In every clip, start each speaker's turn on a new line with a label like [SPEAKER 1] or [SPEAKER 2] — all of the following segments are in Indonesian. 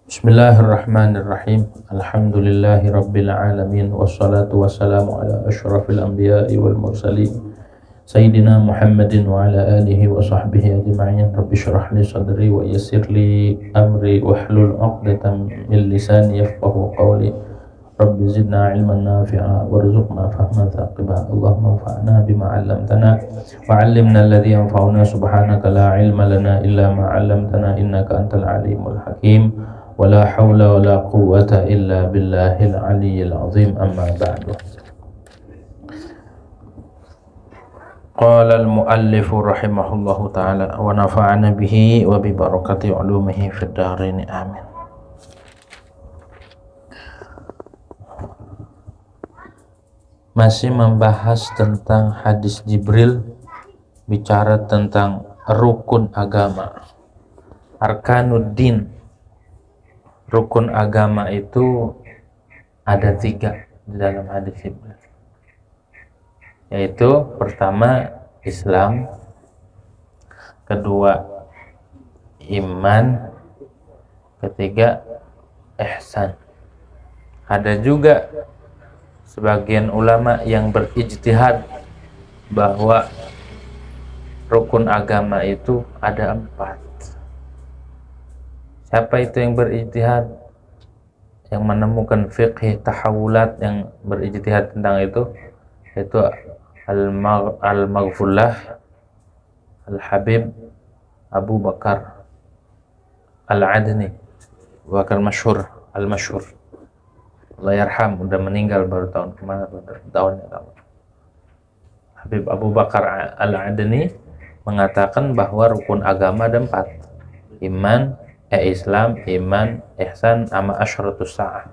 [SPEAKER 1] Bismillahirrahmanirrahim. Alhamdulillahi rabbil alamin. Wassalatu wassalamu ala asyrafil anbiya'i wal mursalin Sayyidina Muhammadin wa ala alihi wa sahbihi ajma'in. Rabbi syrah li sadri wa yassir li amri wahlul 'uqdatam min lisani yafqahu qawli. Rabbi zidna ilman nafi'a warzuqna fahman thaqiba. Allahumma anfa'na bima 'allamtana wa 'allimna alladhi yanfa'una. Subhanaka la ilma lana illa ma 'allamtana innaka antal alimul hakim. Wala hawla wala quwwata illa billahil aliyyil azim. Amma ba'du. Qala al-muallifu rahimahullahu ta'ala wa nafa'ana bihi wa bi barakati ulumihi fid dharain amin. Masih membahas tentang hadis Jibril, bicara tentang rukun agama, arkanuddin. Rukun agama itu ada 3 di dalam hadis Jibril, yaitu pertama Islam, kedua iman, ketiga ihsan. Ada juga sebagian ulama yang berijtihad bahwa rukun agama itu ada 4. Siapa itu yang berijtihad, yang menemukan fiqh tahawulat, yang berijtihad tentang itu? Yaitu Al-Maghfullah Al-Habib Abu Bakar Al-Adni, Bakar masyhur, Al-Masyhur, Allah yarham, udah meninggal baru tahun kemarin, tahunnya kamu. Habib Abu Bakar Al-Adni mengatakan bahwa rukun agama ada 4. Islam, iman, ihsan, sama asyratus sa'ah.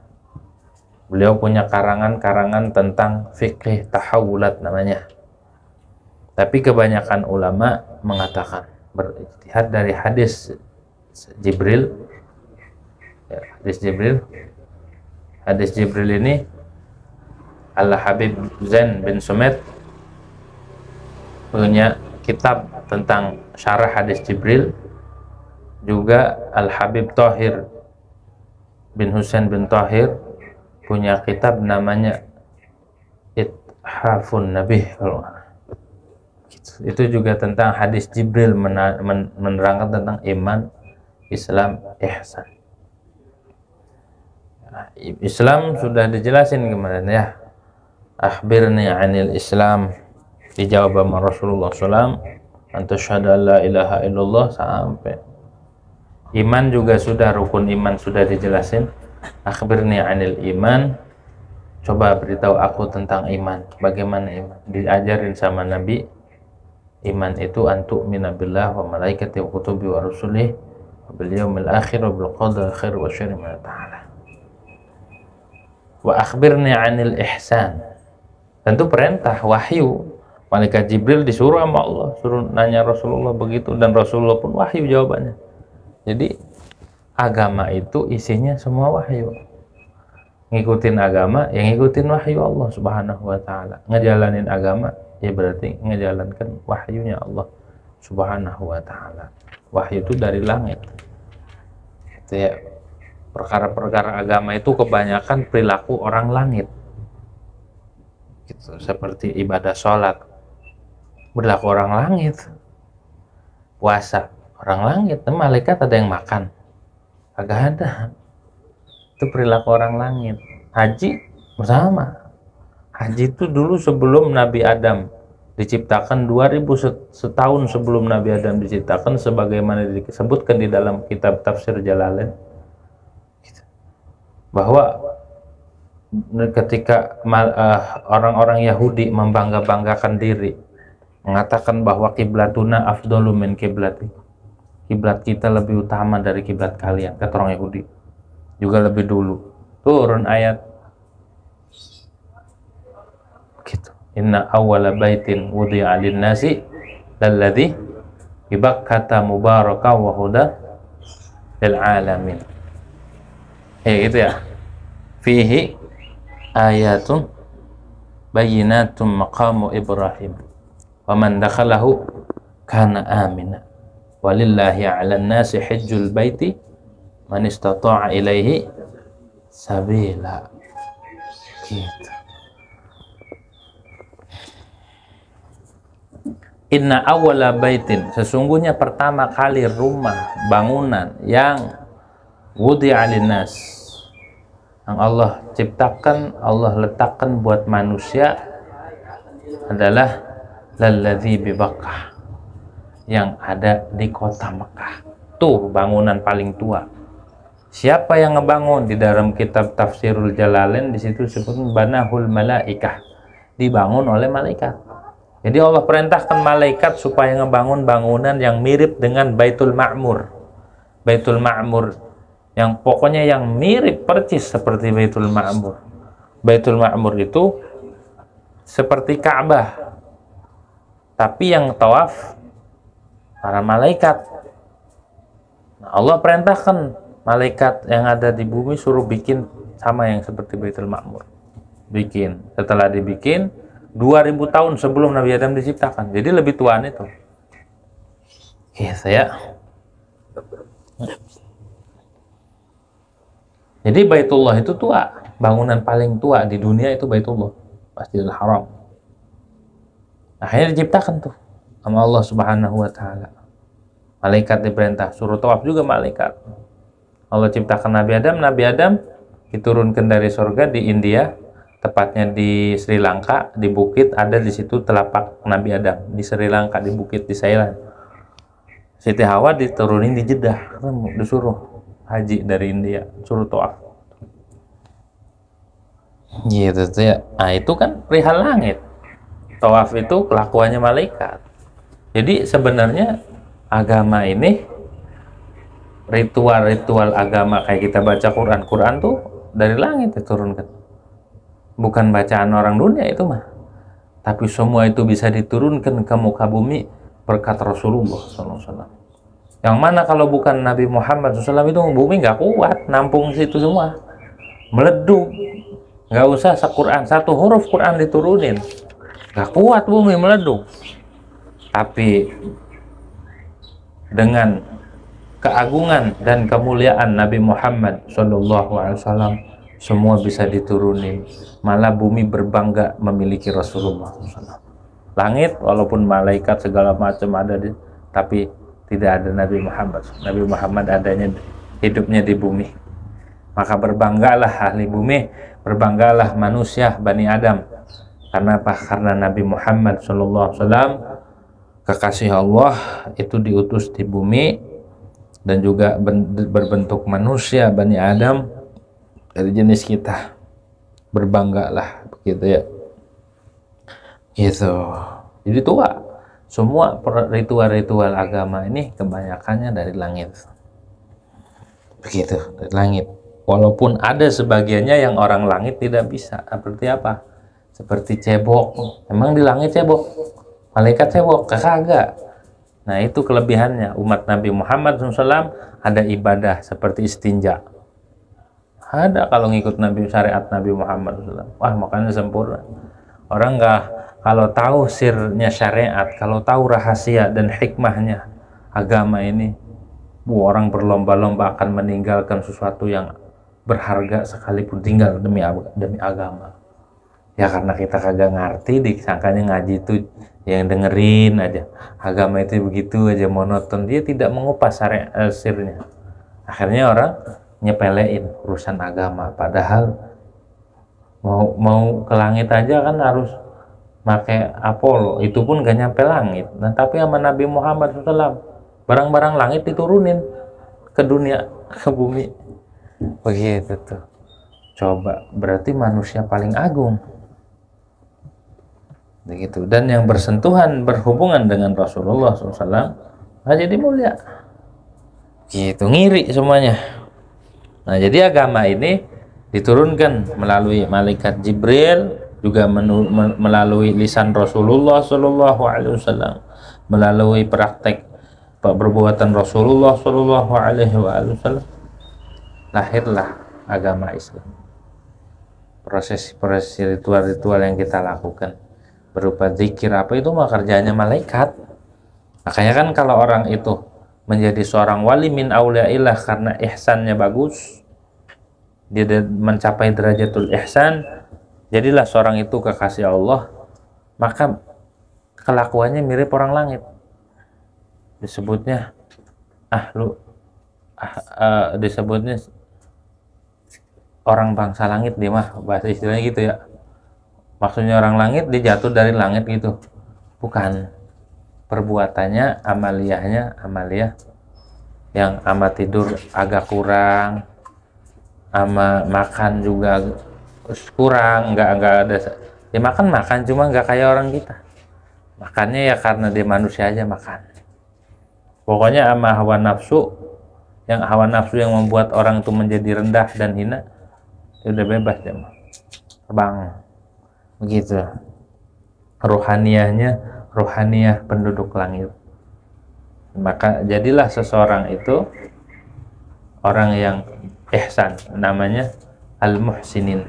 [SPEAKER 1] Beliau punya karangan-karangan tentang fikih tahawulat namanya. Tapi kebanyakan ulama mengatakan, berijtihad dari hadis Jibril. Hadis Jibril ini Al-Habib Zain bin Sumet punya kitab tentang syarah hadis Jibril. Juga Al-Habib Thahir bin Husain bin Thahir punya kitab namanya Ithafun Nabih. Itu juga tentang hadis Jibril, menerangkan tentang iman, Islam, ihsan. Islam sudah dijelasin kemarin ya. Akhbirni 'anil Islam, dijawab sama Rasulullah SAW, antasyhadu an la ilaha illallah, sampai. Iman juga sudah, rukun iman sudah dijelasin. Akhbirni 'anil iman, coba beritahu aku tentang iman. Bagaimana iman? Diajarin sama Nabi. Iman itu antu'mina billah wa malaikati wa kutubi wa rusulih wa bil yaumil akhir wa bil qadar khair wa syarri min ta'ala. Wa akhbirni 'anil ihsan. Tentu perintah wahyu. Malaikat Jibril disuruh sama Allah, suruh nanya Rasulullah begitu, dan Rasulullah pun wahyu jawabannya. Jadi agama itu isinya semua wahyu. Ngikutin agama, yang ngikutin wahyu Allah Subhanahu wa ta'ala. Ngejalanin agama, ya berarti ngejalankan wahyunya Allah Subhanahu wa ta'ala. Wahyu itu dari langit. Itu ya, perkara-perkara agama itu kebanyakan perilaku orang langit. Gitu, seperti ibadah sholat, berlaku orang langit. Puasa, orang langit. Malaikat ada yang makan? Agak ada. Itu perilaku orang langit. Haji bersama. Haji itu dulu sebelum Nabi Adam diciptakan, 2000 setahun sebelum Nabi Adam diciptakan, sebagaimana disebutkan di dalam kitab tafsir Jalalain, bahwa ketika orang-orang Yahudi membangga-banggakan diri, mengatakan bahwa kiblatuna afdalu min kiblati, kiblat kita lebih utama dari kiblat kalian, kata orang Yahudi, juga lebih dulu. Turun ayat gitu. Inna awwala baitin wudi'a lin-nasi lalladzi bi Bakkata mubaraka wa huda lil alamin. Gitu ya. Fihi ayatun bayyinatun maqamu Ibrahim wa man dakhalahu kana amina walillahi 'alan nasi hajjul baiti man istata'a ilaihi sabila. Gitu. Inna awwala baitin, sesungguhnya pertama kali rumah, bangunan yang wudi'a linnas, yang Allah ciptakan, Allah letakkan buat manusia adalah lalladzi bi Bakkah, yang ada di kota Mekah. Tuh bangunan paling tua. Siapa yang ngebangun? Di dalam kitab Tafsirul Jalalain di situ disebut banahul malaikah, dibangun oleh malaikat. Jadi Allah perintahkan malaikat supaya ngebangun bangunan yang mirip dengan Baitul Ma'mur. Baitul Ma'mur yang pokoknya yang mirip persis seperti Baitul Ma'mur. Baitul Ma'mur itu seperti Ka'bah, tapi yang tawaf para malaikat. Nah, Allah perintahkan malaikat yang ada di bumi suruh bikin sama yang seperti Baitul Ma'mur. Bikin. Setelah dibikin 2000 tahun sebelum Nabi Adam diciptakan. Jadi lebih tuaan itu. Ya, saya. Jadi Baitullah itu tua. Bangunan paling tua di dunia itu Baitullah, Masjidil Haram. Akhirnya diciptakan tuh sama Allah Subhanahu wa taala. Malaikat diperintah suruh tawaf juga malaikat. Allah ciptakan Nabi Adam diturunkan dari surga di India, tepatnya di Sri Lanka, di bukit ada di situ telapak Nabi Adam di Sri Lanka, di bukit di Thailand. Siti Hawa diturunin di Jeddah, disuruh haji dari India, suruh tawaf. Gitu tuh ya. Nah itu kan perihal langit. Tawaf itu kelakuannya malaikat. Jadi sebenarnya agama ini, ritual-ritual agama kayak kita baca Quran tuh dari langit diturunkan. Bukan bacaan orang dunia itu mah, tapi semua itu bisa diturunkan ke muka bumi berkat Rasulullah SAW. Yang mana kalau bukan Nabi Muhammad SAW itu bumi nggak kuat nampung situ semua, meleduk. Nggak usah sequran satu huruf Quran diturunin, nggak kuat bumi meleduk. Tapi dengan keagungan dan kemuliaan Nabi Muhammad SAW, semua bisa diturunin. Malah bumi berbangga memiliki Rasulullah SAW. Langit walaupun malaikat segala macam ada tapi tidak ada Nabi Muhammad. Nabi Muhammad adanya hidupnya di bumi. Maka berbanggalah ahli bumi, berbanggalah manusia Bani Adam. Karena apa? Karena Nabi Muhammad SAW kekasih Allah itu diutus di bumi dan juga berbentuk manusia Bani Adam dari jenis kita. Berbanggalah begitu ya. Gitu. Jadi tua. Semua ritual-ritual agama ini kebanyakannya dari langit. Begitu, dari langit. Walaupun ada sebagiannya yang orang langit tidak bisa. Seperti apa? Seperti cebok. Emang di langit cebok? Malaikat cebok? Kagak. Nah itu kelebihannya. Umat Nabi Muhammad SAW ada ibadah seperti istinja. Ada kalau ngikut Nabi, syariat Nabi Muhammad SAW. Wah makanya sempurna. Orang nggak, kalau tahu sirnya syariat, kalau tahu rahasia dan hikmahnya agama ini, orang berlomba-lomba akan meninggalkan sesuatu yang berharga sekalipun tinggal demi agama. Ya karena kita kagak ngerti, disangkanya ngaji itu yang dengerin aja. Agama itu begitu aja, monoton. Dia tidak mengupas sirnya. Akhirnya orang nyepelein urusan agama, padahal mau ke langit aja kan harus pakai Apollo, itu pun gak nyampe langit. Nah tapi sama Nabi Muhammad SAW barang-barang langit diturunin ke dunia, ke bumi. Begitu tuh. Coba, berarti manusia paling agung. Begitu. Dan yang bersentuhan, berhubungan dengan Rasulullah SAW jadi mulia. Gitu, ngiri semuanya. Nah jadi agama ini diturunkan melalui malaikat Jibril, juga melalui lisan Rasulullah SAW, melalui praktek perbuatan Rasulullah SAW, lahirlah agama Islam. Proses ritual-ritual yang kita lakukan berupa zikir apa itu mah kerjanya malaikat. Makanya kan kalau orang itu menjadi seorang wali min auliaillah karena ihsannya bagus, dia mencapai derajatul ihsan, jadilah seorang itu kekasih Allah, maka kelakuannya mirip orang langit. Disebutnya disebutnya orang bangsa langit, dia mah bahasa istilahnya gitu ya. Maksudnya orang langit, dia jatuh dari langit gitu. Bukan. Perbuatannya, amaliyah yang ama tidur agak kurang, ama makan juga kurang, nggak ada. Dia makan cuma nggak kayak orang kita. Makannya ya karena dia manusia aja makan. Pokoknya ama hawa nafsu yang membuat orang itu menjadi rendah dan hina, ya udah bebas dia mah. Terbang. Begitu. Ruhaniyah penduduk langit. Maka jadilah seseorang itu orang yang ihsan, namanya al-muhsinin.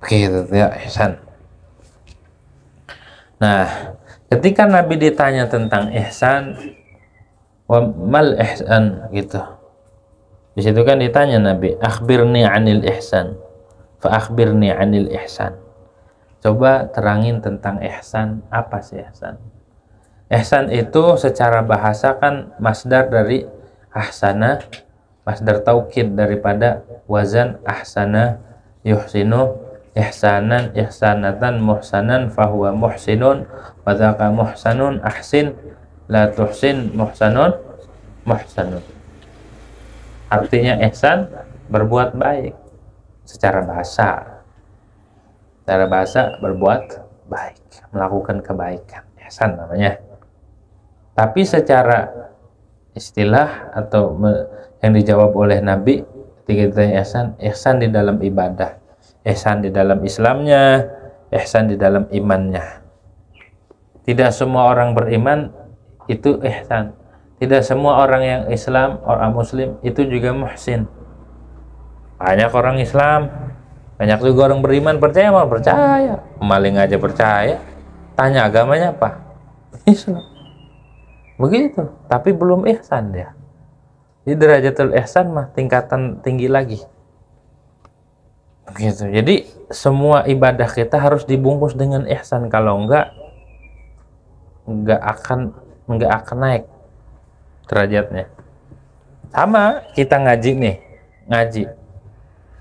[SPEAKER 1] Begitu ya, ihsan. Nah, ketika Nabi ditanya tentang ihsan, wa mal ihsan gitu. Di situ kan ditanya Nabi, akhbirni 'anil ihsan. Fa akhbirni 'anil ihsan. Coba terangin tentang ihsan, apa sih ihsan? Ihsan itu secara bahasa kan masdar dari ahsana, masdar taukid daripada wazan ahsana yuhsinu ihsanan ihsanatan muhsanan fahuwa muhsinun wa dzaka muhsanun ahsin la tuhsin muhsanun muhsanun. Artinya ihsan berbuat baik secara bahasa. Secara bahasa berbuat baik, melakukan kebaikan, ihsan namanya. Tapi secara istilah atau yang dijawab oleh Nabi ketika ditanya ihsan di dalam ibadah, ihsan di dalam Islamnya, ihsan di dalam imannya. Tidak semua orang beriman itu ihsan. Tidak semua orang yang Islam, orang Muslim itu juga muhsin. Banyak orang Islam, banyak juga orang beriman, percaya, maling aja percaya. Tanya agamanya apa? Islam. Begitu, tapi belum ihsan dia. Di derajatul ihsan mah tingkatan tinggi lagi. Begitu. Jadi semua ibadah kita harus dibungkus dengan ihsan, kalau enggak akan naik derajatnya. Sama kita ngaji nih,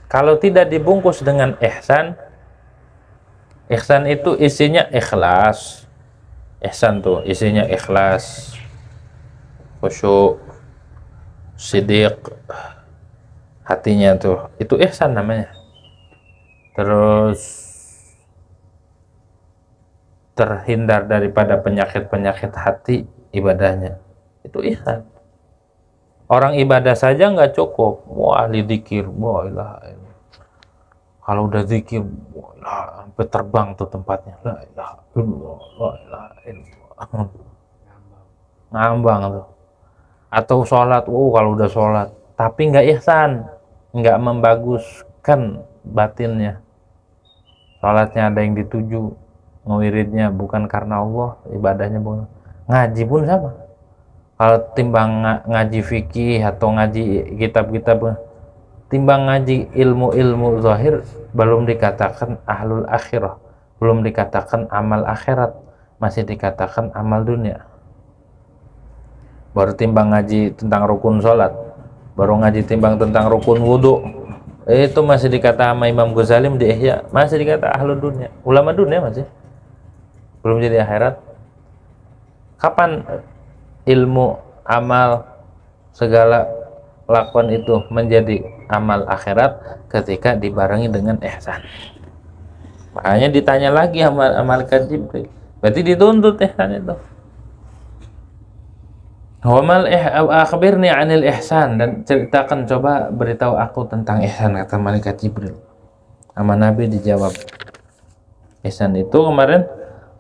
[SPEAKER 1] kalau tidak dibungkus dengan ihsan itu isinya ikhlas. Ihsan tuh isinya ikhlas, khusyuk, siddiq, hatinya tuh, itu ihsan namanya. Terus terhindar daripada penyakit-penyakit hati ibadahnya, itu ihsan. Orang ibadah saja nggak cukup, wah ahli zikir, wah ilaha illallah. Kalau udah zikir, wah sampai terbang tuh tempatnya, la ilaha illallah, la ilaha illallah. Ngambang tuh. Atau sholat, kalau udah sholat, tapi nggak ihsan, nggak membaguskan batinnya. Sholatnya ada yang dituju, ngewiridnya bukan karena Allah, ibadahnya bukan. Ngaji pun sama. Kalau timbang ngaji fikih atau ngaji kitab-kitab, timbang ngaji ilmu-ilmu zahir, belum dikatakan ahlul akhirah, belum dikatakan amal akhirat, masih dikatakan amal dunia. Baru timbang ngaji tentang rukun sholat, baru ngaji timbang tentang rukun wudhu, itu masih dikata sama Imam Ghazali di Ihya, masih dikata ahlul dunia, ulama dunia masih, belum jadi akhirat. Kapan ilmu, amal, segala lakukan itu menjadi amal akhirat? Ketika dibarengi dengan ihsan. Makanya ditanya lagi sama malaikat Jibril, berarti dituntut ihsan itu. Wa mal akhbirni 'anil ihsan, dan ceritakan, coba beritahu aku tentang ihsan, kata malaikat Jibril. Sama Nabi dijawab, ihsan itu kemarin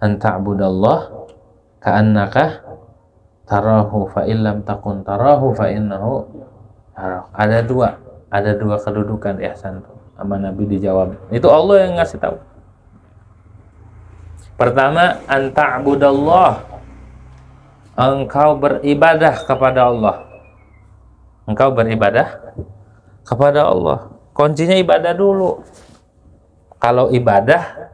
[SPEAKER 1] anta'budallah ka'annaka tarahu fa illam takun tarahu fa innahu tarahu. Ada dua kedudukan ihsan itu. Sama Nabi dijawab. Itu Allah yang ngasih tahu. Pertama, anta'budallah, engkau beribadah kepada Allah. Engkau beribadah kepada Allah. Kuncinya ibadah dulu. Kalau ibadah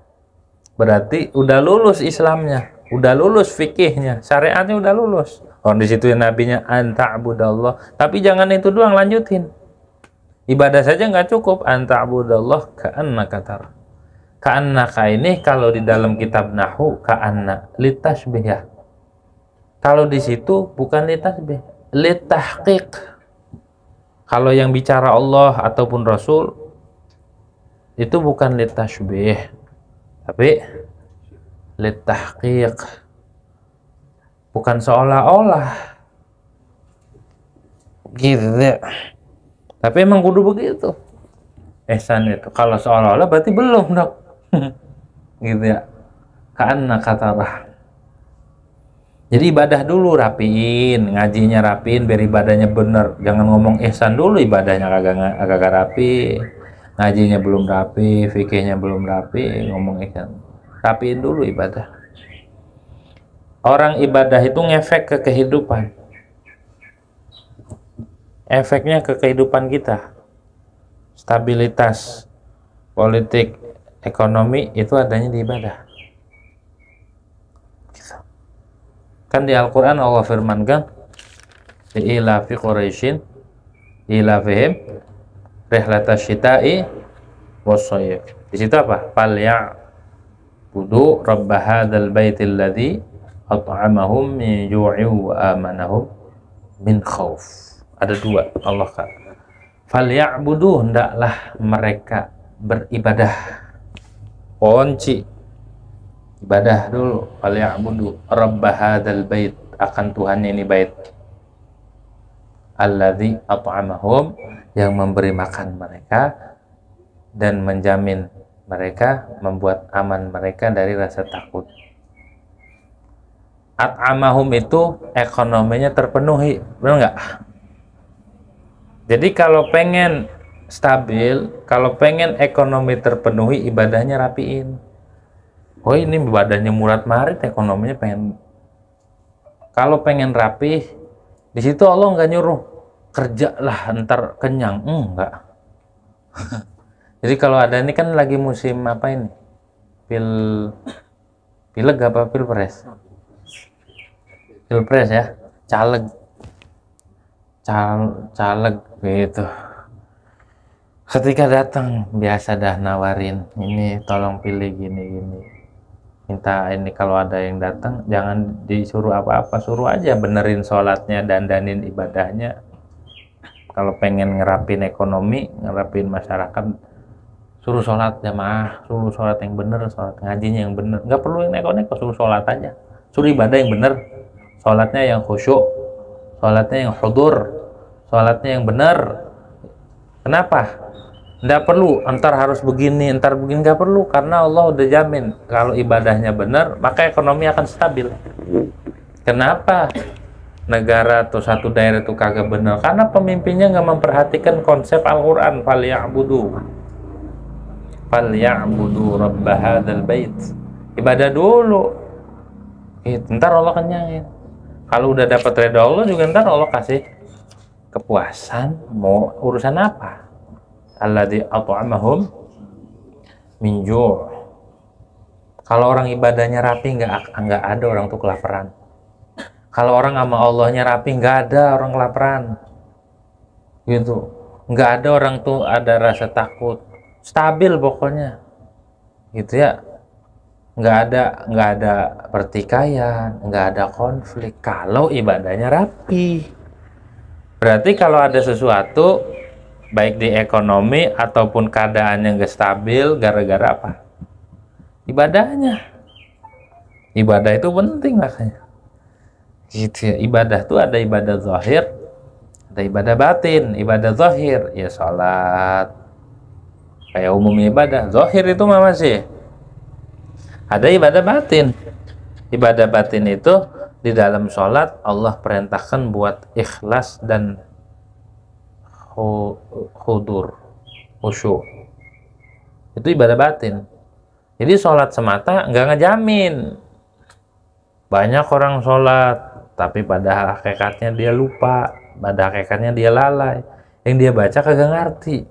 [SPEAKER 1] berarti udah lulus Islamnya, udah lulus fikihnya, syariatnya udah lulus. Orang di situ yang nabinya anta'budallah. Tapi jangan itu doang, lanjutin. Ibadah saja nggak cukup. Anta'budallah ka'annaka tara. Ka'annaka ini kalau di dalam kitab nahwu ka'anna litasbih ya. Kalau di situ bukan litasbih, litahqiq. Kalau yang bicara Allah ataupun Rasul itu bukan litasbih, tapi litahqiq. Bukan seolah-olah gitu ya. Tapi emang kudu begitu. Ihsan itu kalau seolah-olah berarti belum dong. Gitu ya. Ka'annaka tarah. Jadi ibadah dulu rapiin, ngajinya rapiin biar ibadahnya bener. Jangan ngomong ihsan dulu ibadahnya kagak rapi. Ngajinya belum rapi, fikihnya belum rapi, ngomong ihsan. Rapiin dulu ibadah. Orang ibadah itu ngefek ke kehidupan. Efeknya ke kehidupan kita. Stabilitas politik, ekonomi itu adanya di ibadah. Kan di Al-Quran Allah firmankan ilafi Quraisyin ilafihim rihlatasy syita'i wash-shayf. Di situ apa? Falyabudu rabb hadzal baitil ladzi at'amahum min ju'in wa amanahum min khauf. Ada dua Allah kan. Falyabudu, hendaklah mereka beribadah. Kunci ibadah dulu. Falyabudu rabb hadzal bait, akan Tuhannya ini bait. Alladzi at'amahum, yang memberi makan mereka dan menjamin mereka, membuat aman mereka dari rasa takut. At'amahum itu ekonominya terpenuhi, benar nggak? Jadi kalau pengen stabil, kalau pengen ekonomi terpenuhi, ibadahnya rapiin. Oh ini ibadahnya murad marit, ekonominya pengen. Kalau pengen rapih, di situ Allah nggak nyuruh kerjalah ntar kenyang, enggak. Jadi kalau ada ini kan lagi musim apa ini? Pileg apa pilpres? Pilpres ya, caleg gitu. Ketika datang biasa dah nawarin, ini tolong pilih gini, minta ini. Kalau ada yang datang jangan disuruh apa-apa, suruh aja benerin sholatnya, dandanin ibadahnya. Kalau pengen ngerapin ekonomi, ngerapin masyarakat, suruh sholat jamaah, suruh sholat yang bener, sholat ngajinya yang bener. Nggak perlu yang neko-neko, suruh sholat aja, suruh ibadah yang bener. Sholatnya yang khusyuk, sholatnya yang hudur, sholatnya yang benar. Kenapa? Nggak perlu, entar harus begini, entar begini, nggak perlu. Karena Allah udah jamin, kalau ibadahnya benar, maka ekonomi akan stabil. Kenapa negara atau satu daerah itu kagak benar? Karena pemimpinnya nggak memperhatikan konsep Al-Quran. Falyabudu rabb hadzal bait. Ibadah dulu. Ntar Allah kenyangin. Kalau udah dapat ridha Allah juga ntar Allah kasih kepuasan. Mau urusan apa? Alladzi at'amahum min ju'. Kalau orang ibadahnya rapi, nggak ada orang tuh kelaparan. Kalau orang sama Allahnya rapi, nggak ada orang kelaparan. Gitu. Nggak ada orang tuh ada rasa takut. Stabil pokoknya. Gitu ya. Nggak ada pertikaian, nggak ada konflik kalau ibadahnya rapi. Berarti kalau ada sesuatu baik di ekonomi ataupun keadaan yang nggak stabil, gara-gara apa? Ibadahnya. Ibadah itu penting makanya. Gitu ya. Ibadah tuh ada ibadah zahir, ada ibadah batin. Ibadah zahir ya sholat, kayak umumnya ibadah. Zahir itu mah masih. Ada ibadah batin. Ibadah batin itu di dalam sholat Allah perintahkan buat ikhlas dan hudur, khusyuk. Itu ibadah batin. Jadi sholat semata nggak ngejamin. Banyak orang sholat tapi pada hakikatnya dia lupa, pada hakikatnya dia lalai, yang dia baca kagak ngerti.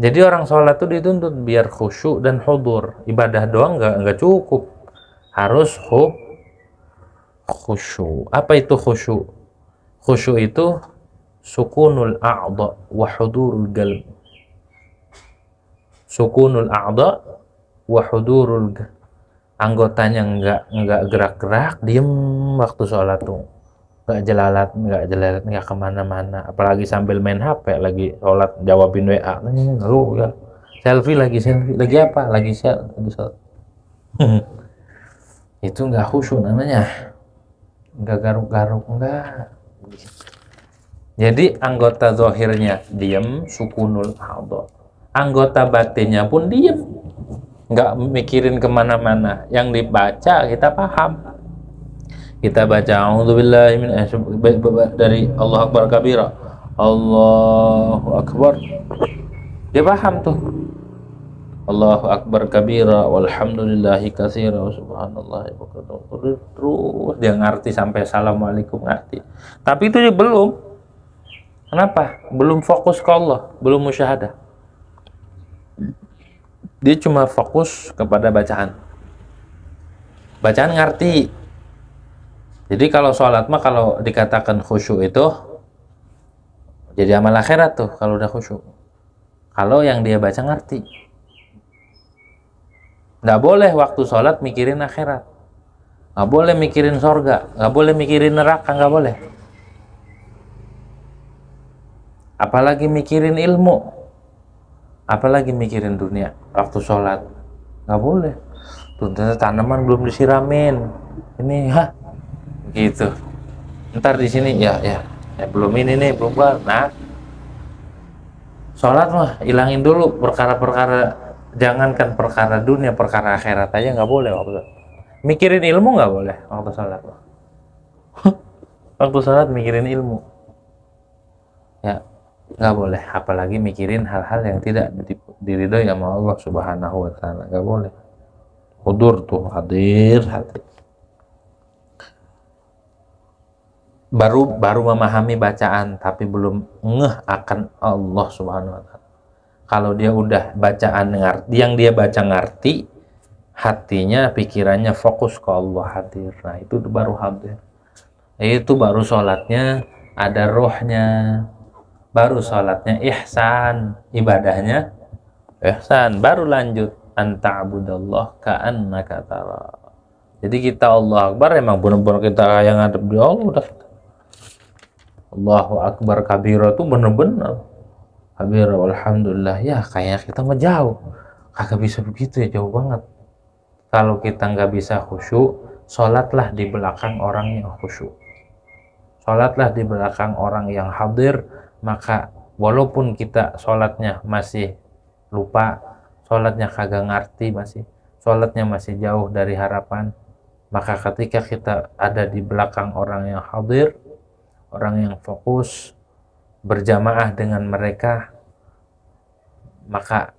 [SPEAKER 1] Jadi orang sholat tuh dituntut biar khusyuk dan hudur. Ibadah doang nggak cukup, harus khusyuk. Apa itu khusyuk? Khusyuk itu sukunul a'dha wa hudurul qalb. Sukunul a'dha wa hudurul qalb. Anggotanya nggak gerak-gerak, diem waktu sholat tuh, nggak jelalat, nggak kemana-mana, apalagi sambil main HP lagi sholat, jawabin WA, lalu ya selfie lagi apa, lagi sholat. Itu nggak khusyuk namanya, nggak garuk-garuk, nggak. Jadi anggota zahirnya diem, sukunul a'dha, anggota batinnya pun diem, nggak mikirin kemana-mana. Yang dibaca kita paham, kita baca a'udzubillahi dari Allah Akbar kabira, Allahu Akbar, dia paham tuh, Allahu Akbar kabira walhamdulillahi katsira wa subhanallahi terus dia ngerti sampai assalamualaikum ngerti. Tapi itu dia belum. Kenapa? Belum fokus ke Allah, belum musyahadah. Dia cuma fokus kepada bacaan. Bacaan ngerti. Jadi kalau sholat mah kalau dikatakan khusyuk itu jadi amal akhirat tuh kalau udah khusyuk. Kalau yang dia baca ngerti. Nggak boleh waktu sholat mikirin akhirat. Nggak boleh mikirin sorga. Nggak boleh mikirin neraka. Nggak boleh. Apalagi mikirin ilmu. Apalagi mikirin dunia waktu sholat, nggak boleh. Tuh tanaman belum disiramin, ini gitu. Ntar di sini ya belum ini nih belum kelar. Nah, sholat mah ilangin dulu perkara-perkara, jangankan perkara dunia, perkara akhirat aja nggak boleh waktu. Mikirin ilmu nggak boleh waktu sholat. Waktu sholat mikirin ilmu, ya. Nggak boleh, apalagi mikirin hal-hal yang tidak diridhoi sama Allah Subhanahu wa ta'ala. Nggak boleh. Hudur tuh, hadir hati. Baru memahami bacaan tapi belum ngeh akan Allah Subhanahu wa ta'ala. Kalau dia udah bacaan ngerti, yang dia baca ngerti, hatinya, pikirannya fokus ke Allah, hadir. Nah, itu baru hadir. Itu baru sholatnya ada rohnya. Baru sholatnya ihsan, ibadahnya ihsan, baru lanjut anta'budallah ka'annaka tara. Jadi kita Allah Akbar emang benar-benar kita yang ngadep di Allah udah. Allahu Akbar kabira tuh benar-benar kabira alhamdulillah, ya kayak kita mah jauh, kagak bisa begitu ya, jauh banget. Kalau kita nggak bisa khusyuk, sholatlah di belakang orang yang khusyuk, sholatlah di belakang orang yang hadir. Maka walaupun kita sholatnya masih lupa, sholatnya kagak ngerti, masih sholatnya masih jauh dari harapan, maka ketika kita ada di belakang orang yang hadir, orang yang fokus berjamaah dengan mereka, maka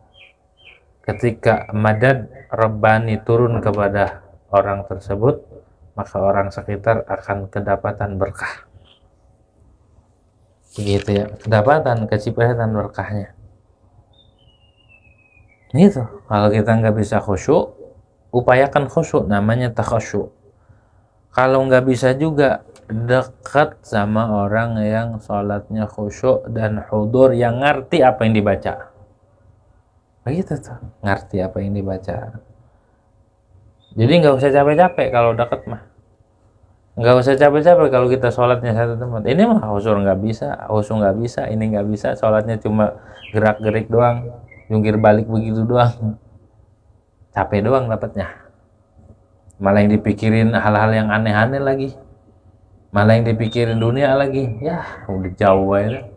[SPEAKER 1] ketika madad Rabbani turun kepada orang tersebut, maka orang sekitar akan kedapatan berkah. Begitu ya, kedapatan kecipratan berkahnya. Gitu. Kalau kita nggak bisa khusyuk, upayakan khusyuk, namanya takhasyuk. Kalau nggak bisa juga, dekat sama orang yang sholatnya khusyuk dan hudur, yang ngerti apa yang dibaca. Begitu tuh, ngerti apa yang dibaca. Jadi nggak usah capek-capek kalau dekat mah. Nggak usah capek-capek kalau kita sholatnya satu tempat. Ini mah khusyuk nggak bisa, khusyuk nggak bisa, ini nggak bisa, sholatnya cuma gerak-gerik doang, jungkir balik begitu doang, capek doang dapatnya. Malah yang dipikirin hal-hal yang aneh-aneh lagi, malah yang dipikirin dunia lagi, ya udah jauh aja.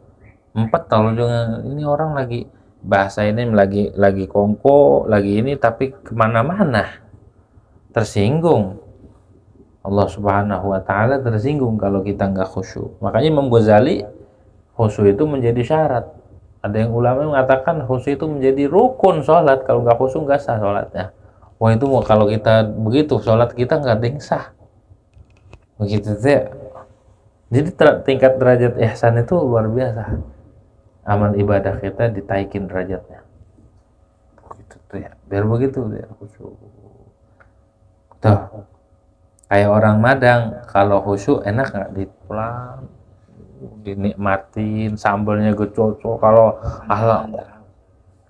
[SPEAKER 1] 4 tahun juga ini orang lagi bahasa ini lagi kongko, lagi ini, tapi kemana-mana tersinggung. Allah Subhanahu wa ta'ala tersinggung kalau kita nggak khusyuk. Makanya Imam Ghazali, khusyuk itu menjadi syarat. Ada yang ulama mengatakan khusyuk itu menjadi rukun sholat. Kalau nggak khusyuk nggak sah sholatnya. Wah, itu kalau kita begitu sholat kita nggak ada yang sah. begitu teh. Jadi tingkat derajat ihsan itu luar biasa. Amal ibadah kita ditaikin derajatnya. Begitu tuh ya. Biar begitu ya. Tuh. Kayak orang Madang, kalau khusyuk enak nggak dipulang, dinikmatin sambalnya gecocok. Kalau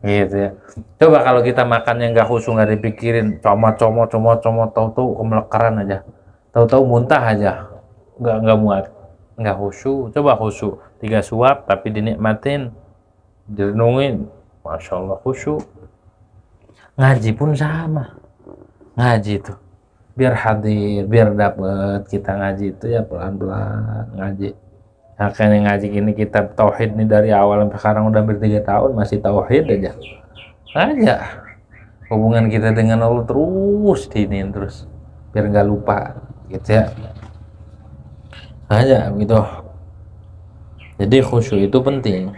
[SPEAKER 1] gitu ya. Coba kalau kita makannya nggak khusyuk, nggak dipikirin, comot, tahu-tahu kemelekaran aja, tahu-tahu muntah aja, nggak muat, nggak khusyuk. Coba khusyuk, 3 suap tapi dinikmatin, direnungin, masya Allah khusyuk. Ngaji pun sama, ngaji tuh biar hadir, biar dapet kita ngaji itu ya pelan-pelan ngaji. Makanya ngaji ini kitab tauhid nih dari awal sampai sekarang udah hampir 3 tahun masih tauhid aja. Hubungan kita dengan Allah terus diinin terus biar nggak lupa gitu ya. Aja gitu. Jadi khusyuk itu penting.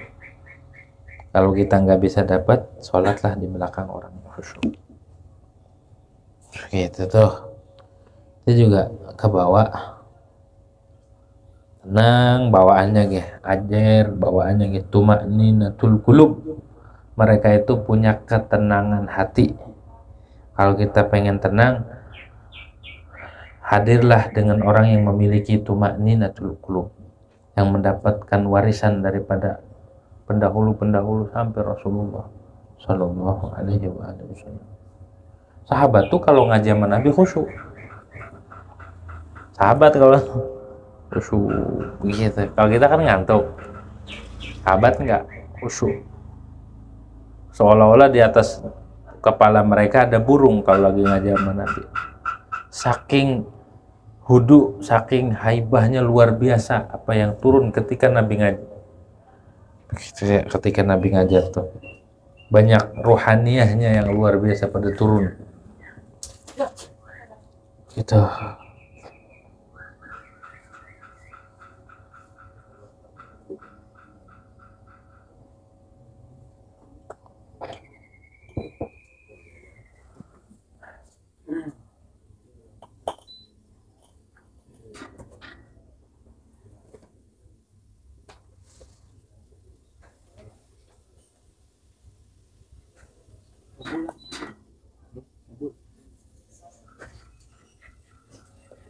[SPEAKER 1] Kalau kita nggak bisa dapat, sholatlah di belakang orang khusyuk. Gitu tuh. Itu juga kebawa tenang bawaannya ajar bawaannya tumakninatul qulub. Mereka itu punya ketenangan hati. Kalau kita pengen tenang, hadirlah dengan orang yang memiliki tumakninatul qulub, yang mendapatkan warisan daripada pendahulu-pendahulu sampai Rasulullah Shallallahu Alaihi Wasallam. Sahabat tuh kalau ngaji sama Nabi khusyuk. Sahabat kalau khusyuk gitu. Kalau kita kan ngantuk. Sahabat enggak khusyuk. Seolah-olah di atas kepala mereka ada burung kalau lagi ngaji sama Nabi. Saking hudu, saking haibahnya luar biasa apa yang turun ketika Nabi ngaji. Begitu ya, ketika Nabi ngajar tuh. Banyak ruhaniyahnya yang luar biasa pada turun. Gitu.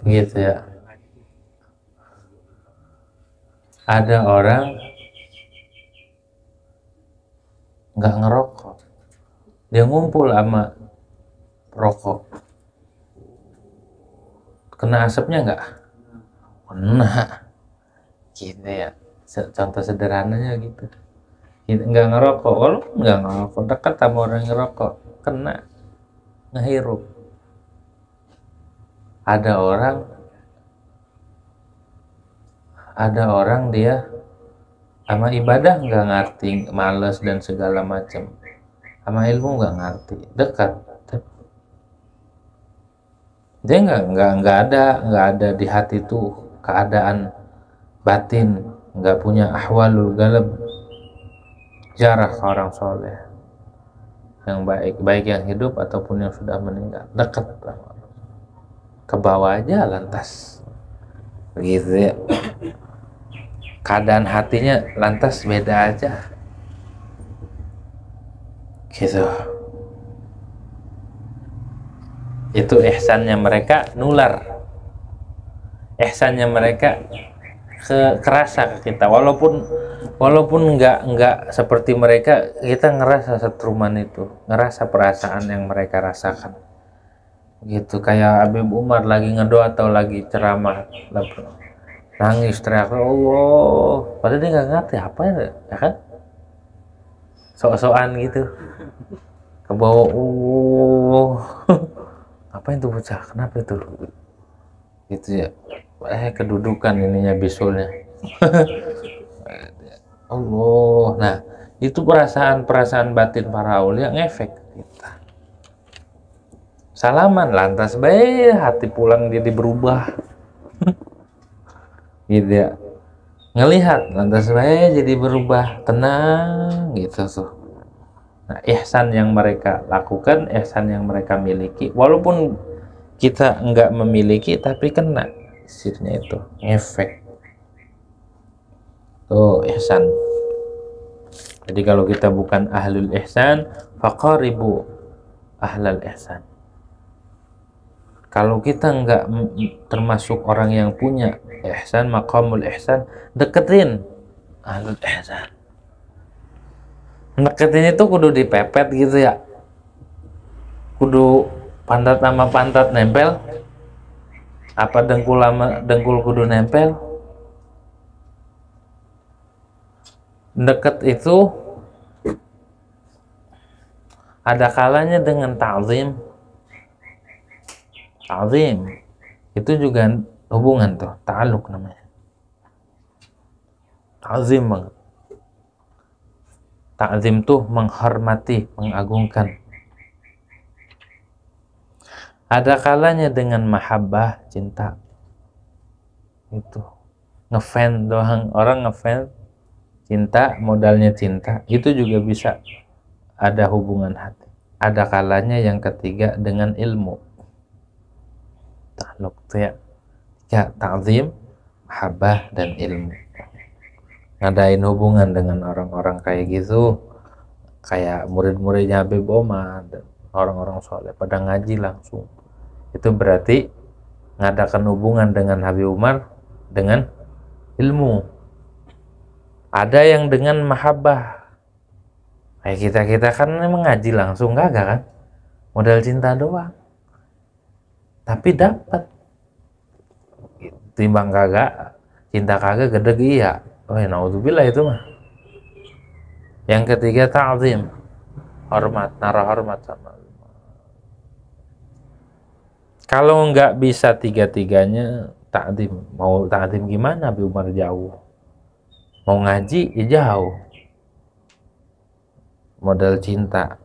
[SPEAKER 1] Gitu ya. Ada orang nggak ngerokok, dia ngumpul sama rokok, kena asapnya nggak? Kena. Gitu ya. Contoh sederhananya gitu. Nggak ngerokok, kalau nggak ngerokok dekat sama orang yang ngerokok, kena, ngehirup. Ada orang dia sama ibadah nggak ngerti, males dan segala macam, sama ilmu nggak ngerti, dekat, dia nggak ada di hati tuh keadaan batin, nggak punya ahwalul galab, jarah ke orang soleh yang baik yang hidup ataupun yang sudah meninggal, dekat ke bawah aja lantas begitu ya. Keadaan hatinya lantas beda aja gitu. Itu ihsannya mereka nular, ihsannya mereka kerasa ke kita, walaupun nggak seperti mereka, kita ngerasa setruman itu, ngerasa perasaan yang mereka rasakan gitu. Kayak Habib Umar lagi ngedoa atau lagi ceramah nangis teriak Allah, padahal dia nggak ngerti apa ya kan, sok-sokan gitu ke bawah. Apa itu bocah, kenapa itu gitu ya, kedudukan ininya bisulnya. Allah. Nah itu perasaan batin para aulia ngefek kita. Salaman lantas baik hati pulang jadi berubah. Gitu ya. Ngelihat lantas baik jadi berubah, tenang gitu tuh. Nah, ihsan yang mereka lakukan, ihsan yang mereka miliki, walaupun kita enggak memiliki tapi kena taksirnya itu ngefek. Tuh ihsan. Jadi kalau kita bukan ahlul ihsan, faqaribu ahlal ihsan. Kalau kita nggak termasuk orang yang punya ihsan, maqamul ihsan, deketin ahlul ihsan. Deketin itu kudu dipepet gitu ya, kudu pantat sama pantat nempel, apa dengkul sama dengkul kudu nempel. Deket itu ada kalanya dengan ta'zim. Ta'zim itu juga hubungan tuh, ta'aluk namanya. Ta'zim banget. Ta'zim tuh menghormati, mengagungkan. Ada kalanya dengan mahabbah, cinta. Itu ngefans doang, orang ngefans cinta, modalnya cinta, itu juga bisa ada hubungan hati. Ada kalanya yang ketiga dengan ilmu. Ta'aluk tuh ya. Ya, ta'zim, mahabbah dan ilmu. Ngadain hubungan dengan orang-orang kayak gitu, kayak murid-muridnya Habib Omar dan orang-orang soleh pada ngaji langsung, itu berarti ngadakan hubungan dengan Habib Umar dengan ilmu. Ada yang dengan mahabbah, kayak kita kan mengaji langsung kagak kan, modal cinta doang, tapi dapat. Timbang kagak, cinta kagak gedeg iya. Oh ya, naudzubillah itu mah. Yang ketiga ta'zim, hormat, naruh hormat sama Allah. Kalau nggak bisa tiga-tiganya ta'zim, mau ta'zim gimana? Habib Umar jauh, mau ngaji ya jauh, modal cinta.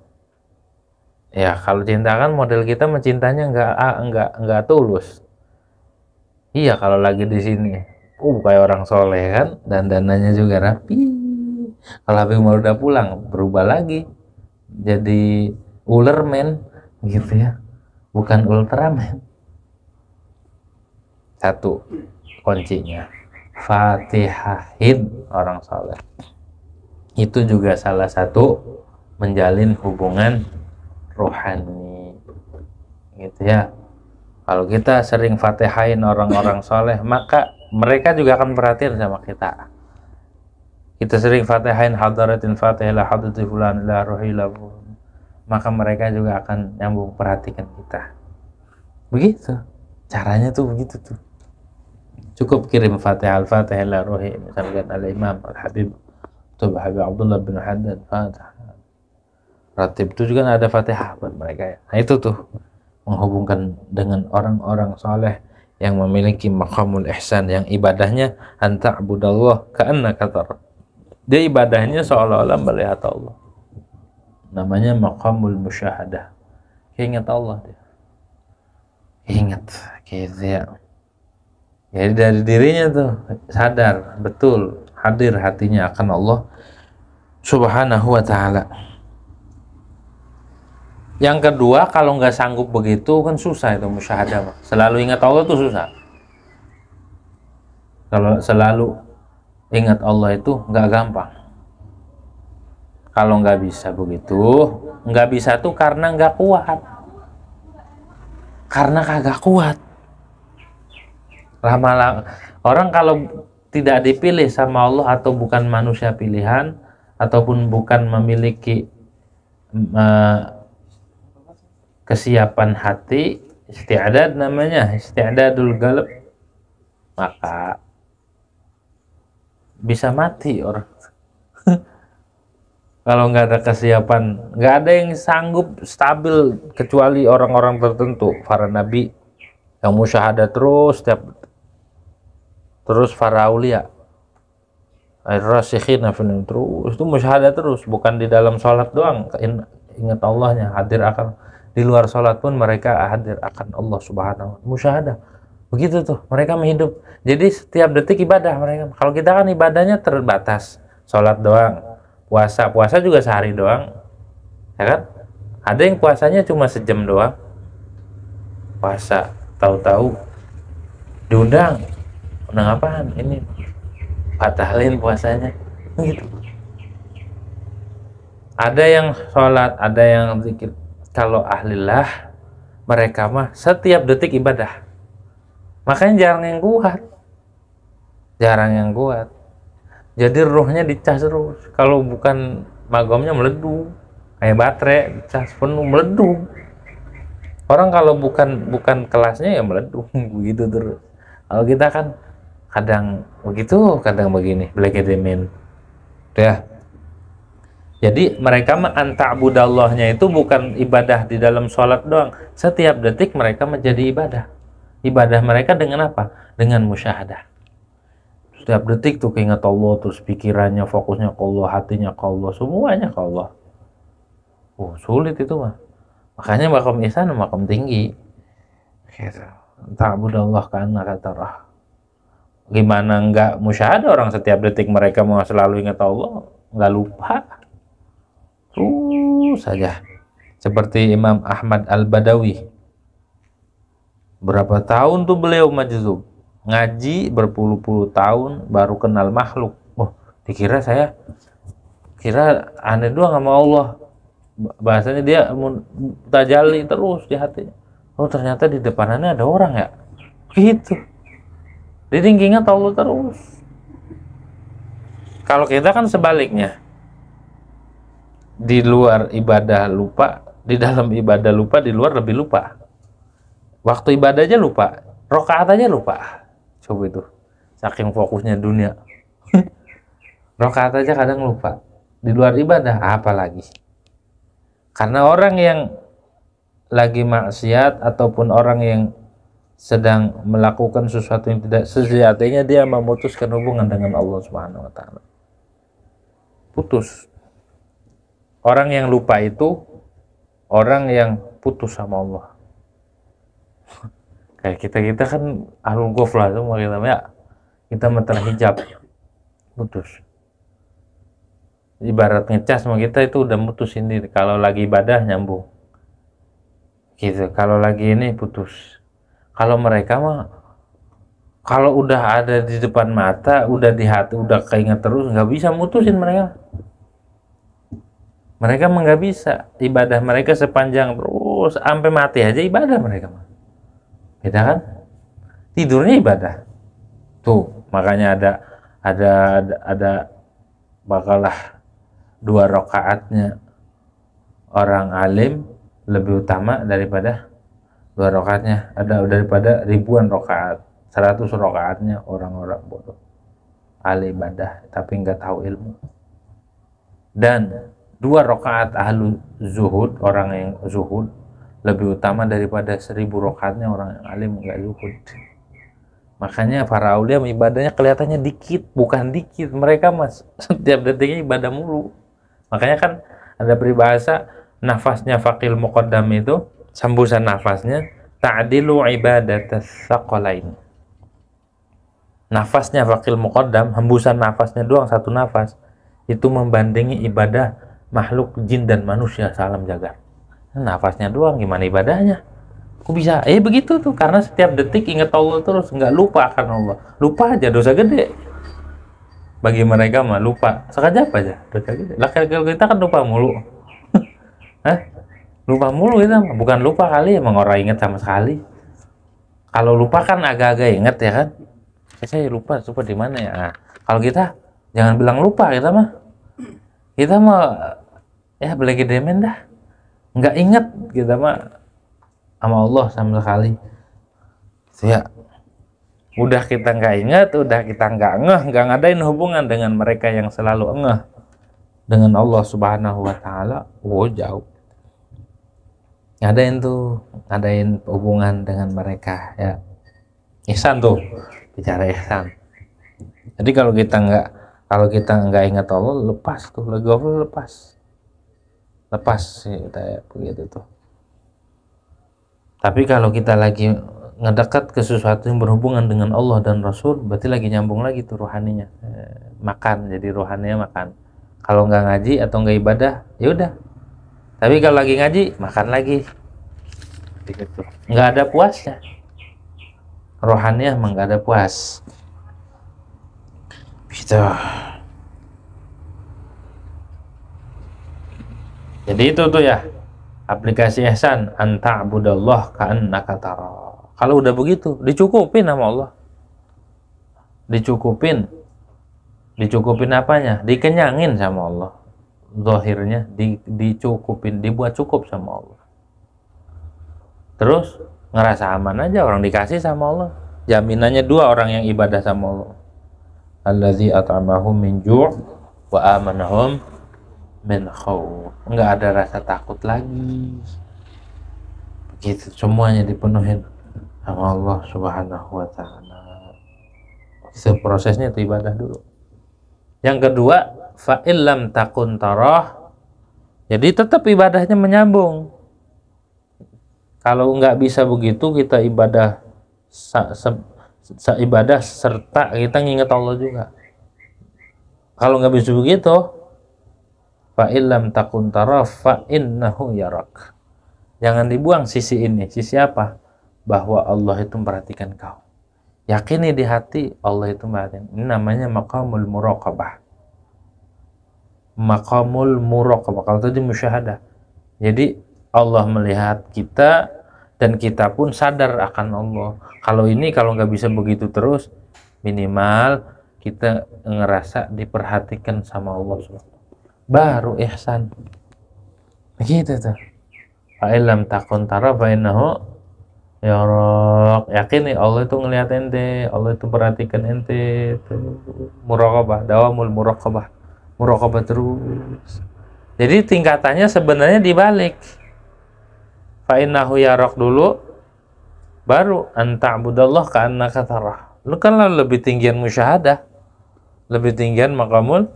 [SPEAKER 1] Ya kalau cinta kan model kita mencintanya nggak tulus. Iya kalau lagi di sini, kayak orang soleh kan, dan dananya juga rapi. Kalau Habib Umar udah pulang, berubah lagi, jadi ulerman gitu ya, bukan Ultraman. Satu kuncinya, Fatihahin orang soleh. Itu juga salah satu menjalin hubungan rohani, gitu ya. Kalau kita sering Fatihahin orang-orang soleh, maka mereka juga akan perhatian sama kita. Kita sering Fatihain hadaratin Fatihah la hadrati fulan la ruhi la, maka mereka juga akan nyambung perhatikan kita. Begitu caranya tuh, begitu tuh. Cukup kirim Fatihah al-Fatihah la ruhi, misalkan al-Imam al-Habib Habib Abdullah bin Haddad Fatihah. Ratib itu juga ada Fatihah buat mereka ya. Nah itu tuh menghubungkan dengan orang-orang soleh yang memiliki maqamul ihsan, yang ibadahnya anta abudallah ka'annaka tara. Dia ibadahnya seolah-olah melihat Allah. Namanya maqamul musyahadah. Ingat Allah dia. Ingat gitu ya. Jadi dari dirinya tuh sadar betul, hadir hatinya akan Allah Subhanahu wa ta'ala. Yang kedua, kalau nggak sanggup begitu kan susah itu musyahadah. Selalu ingat Allah tuh susah. Kalau selalu ingat Allah itu nggak gampang. Kalau nggak bisa begitu, nggak bisa tuh karena nggak kuat. Karena kagak kuat. Lama-lama orang kalau tidak dipilih sama Allah atau bukan manusia pilihan ataupun bukan memiliki kesiapan hati, isti'dad namanya, isti'dadul qalb, maka bisa mati orang. Kalau nggak ada kesiapan, nggak ada yang sanggup stabil kecuali orang-orang tertentu, para nabi yang musyahadah terus terus para aulia ar-rasikhin terus itu musyahadah terus, bukan di dalam sholat doang ingat Allahnya, hadir akan di luar sholat pun mereka hadir akan Allah Subhanahu wa ta'ala, musyahadah. Begitu tuh mereka menghidup. Jadi setiap detik ibadah mereka. Kalau kita kan ibadahnya terbatas, sholat doang, puasa juga sehari doang, ya kan? Ada yang puasanya cuma sejam doang puasa, tahu-tahu diundang apaan ini, batalin puasanya gitu. Ada yang sholat, ada yang zikir. Kalau ahlillah, mereka mah setiap detik ibadah. Makanya jarang yang kuat. Jadi ruhnya dicas terus. Kalau bukan magomnya meledung, kayak baterai dicas penuh meledung. Orang kalau bukan kelasnya ya meledung begitu terus. Kalau kita kan kadang begitu, kadang begini, blekedemin. Ya. Jadi mereka mah anta'budallahnya itu bukan ibadah di dalam sholat doang. Setiap detik mereka menjadi ibadah. Ibadah mereka dengan apa? Dengan musyahadah. Setiap detik tuh keinget Allah, terus pikirannya fokusnya ke Allah, hatinya ke Allah, semuanya ke Allah. Oh, sulit itu mah. Makanya makom ihsan makom tinggi. Gitu. Ta'budallah ka'annaka tarah. Gimana enggak musyahadah orang setiap detik mereka mau selalu ingat Allah, enggak lupa. Saja. Seperti Imam Ahmad Al-Badawi. Berapa tahun tuh beliau majzub. Ngaji berpuluh-puluh tahun baru kenal makhluk. Oh, dikira saya kira aneh doang sama Allah. Bahasanya dia tajalli terus di hatinya. Oh, ternyata di depanannya ada orang ya. Gitu. Jadi ingat Allah terus. Kalau kita kan sebaliknya. Di luar ibadah lupa, di dalam ibadah lupa, di luar lebih lupa. Waktu ibadah aja lupa, rokaat aja lupa. Coba itu, saking fokusnya dunia. Rokaat aja kadang lupa. Di luar ibadah, apa lagi? Karena orang yang lagi maksiat ataupun orang yang sedang melakukan sesuatu yang tidak sejatinya, dia memutuskan hubungan dengan Allah Subhanahu wa Ta'ala. Putus. Orang yang lupa itu orang yang putus sama Allah. Kayak kita kan ahlul ghaflah itu kita meter hijab, putus. Ibarat ngecas sama kita itu udah mutusin diri. Kalau lagi ibadah nyambung. Gitu. Kalau lagi ini putus. Kalau mereka mah kalau udah ada di depan mata, udah di hati, udah keinget terus, nggak bisa mutusin mereka. Mereka mah nggak bisa. Ibadah mereka sepanjang terus sampai mati aja ibadah mereka mah. Beda kan? Tidurnya ibadah. Tuh, makanya ada bakalah 2 rakaatnya orang alim lebih utama daripada 2 rakaatnya daripada ribuan rakaat. 100 rakaatnya orang-orang bodoh. Ahli ibadah tapi nggak tahu ilmu. Dan 2 rakaat ahlu zuhud, orang yang zuhud lebih utama daripada 1000 rakaatnya orang yang alim nggak zuhud. Makanya para aulia ibadahnya kelihatannya dikit, bukan dikit. Mereka mas setiap detiknya ibadah mulu. Makanya kan ada peribahasa nafasnya faqil muqaddam itu, sambusan nafasnya ta'dilu ibadatas tsaqalain. Nafasnya faqil muqaddam, hembusan nafasnya doang, satu nafas itu membandingi ibadah makhluk jin dan manusia salam jagat. Nafasnya doang, gimana ibadahnya? Kok bisa? Begitu tuh, karena setiap detik ingat Allah terus, nggak lupa akan Allah. Lupa aja dosa gede. Bagi mereka mah lupa sekejap aja dosa gede. Lah kalau kita kan lupa mulu. Hah? Lupa mulu kita, bukan lupa kali, emang orang ingat sama sekali. Kalau lupa kan agak-agak inget ya kan? Saya lupa di mana ya? Nah, kalau kita jangan bilang lupa, kita mah ya belagi demen dah, nggak inget kita mah sama Allah sama sekali. Ya, udah kita nggak inget, udah kita nggak nggak ngadain hubungan dengan mereka yang selalu ngeh dengan Allah Subhanahu Wa Taala. Oh jauh. Ngadain hubungan dengan mereka ya. Ihsan tuh, bicara ihsan. Jadi kalau kita nggak ingat Allah, lepas tuh, lagi Allah lepas kita ya, begitu tuh. Tapi kalau kita lagi ngedekat ke sesuatu yang berhubungan dengan Allah dan Rasul, berarti lagi nyambung lagi tuh rohaninya, makan, jadi rohaninya makan. Kalau nggak ngaji atau nggak ibadah, ya udah. Tapi kalau lagi ngaji, makan lagi, gitu. Nggak ada puasnya. rohaniah mah nggak ada puas. Gitu. Jadi itu tuh ya aplikasi ihsan, anta'budallah ka'annaka tara. Kalau udah begitu dicukupin sama Allah. Dicukupin apanya? Dikenyangin sama Allah. Zahirnya dicukupin, dibuat cukup sama Allah. Terus ngerasa aman aja, orang dikasih sama Allah. Jaminannya dua orang yang ibadah sama Allah. Allazi at'amahum min ju' wa amanahum min khauf. Enggak ada rasa takut lagi. Begitu, semuanya dipenuhin sama Allah Subhanahu wa taala. Itu prosesnya itu ibadah dulu. Yang kedua, fa illam takun tarah. Jadi tetap ibadahnya menyambung. Kalau nggak bisa begitu, kita ibadah ibadah serta kita nginget Allah juga. Kalau nggak bisa begitu, fa illam takun tarah fa innahu yarak. Jangan dibuang sisi ini. Sisi apa? Bahwa Allah itu memperhatikan kau. Yakini di hati Allah itu memperhatikan. Ini namanya maqamul muraqabah. Maqamul muraqabah. Kalau tadi musyahadah. Jadi Allah melihat kita dan kita pun sadar akan Allah. Kalau ini kalau nggak bisa begitu terus, minimal kita ngerasa diperhatikan sama Allah. Baru ihsan. Begitu tuh. Fa illam takun tara fa innahu yarak. Yakin nih Allah itu ngelihat ente, Allah itu perhatikan ente. Muraqabah, dawamul muraqabah. Muraqabah terus. Jadi tingkatannya sebenarnya dibalik. Fa innahu yarak dulu, baru anta'budallah ka'annaka tarah. Lu kan lebih tinggian musyahadah, lebih tinggian maqamul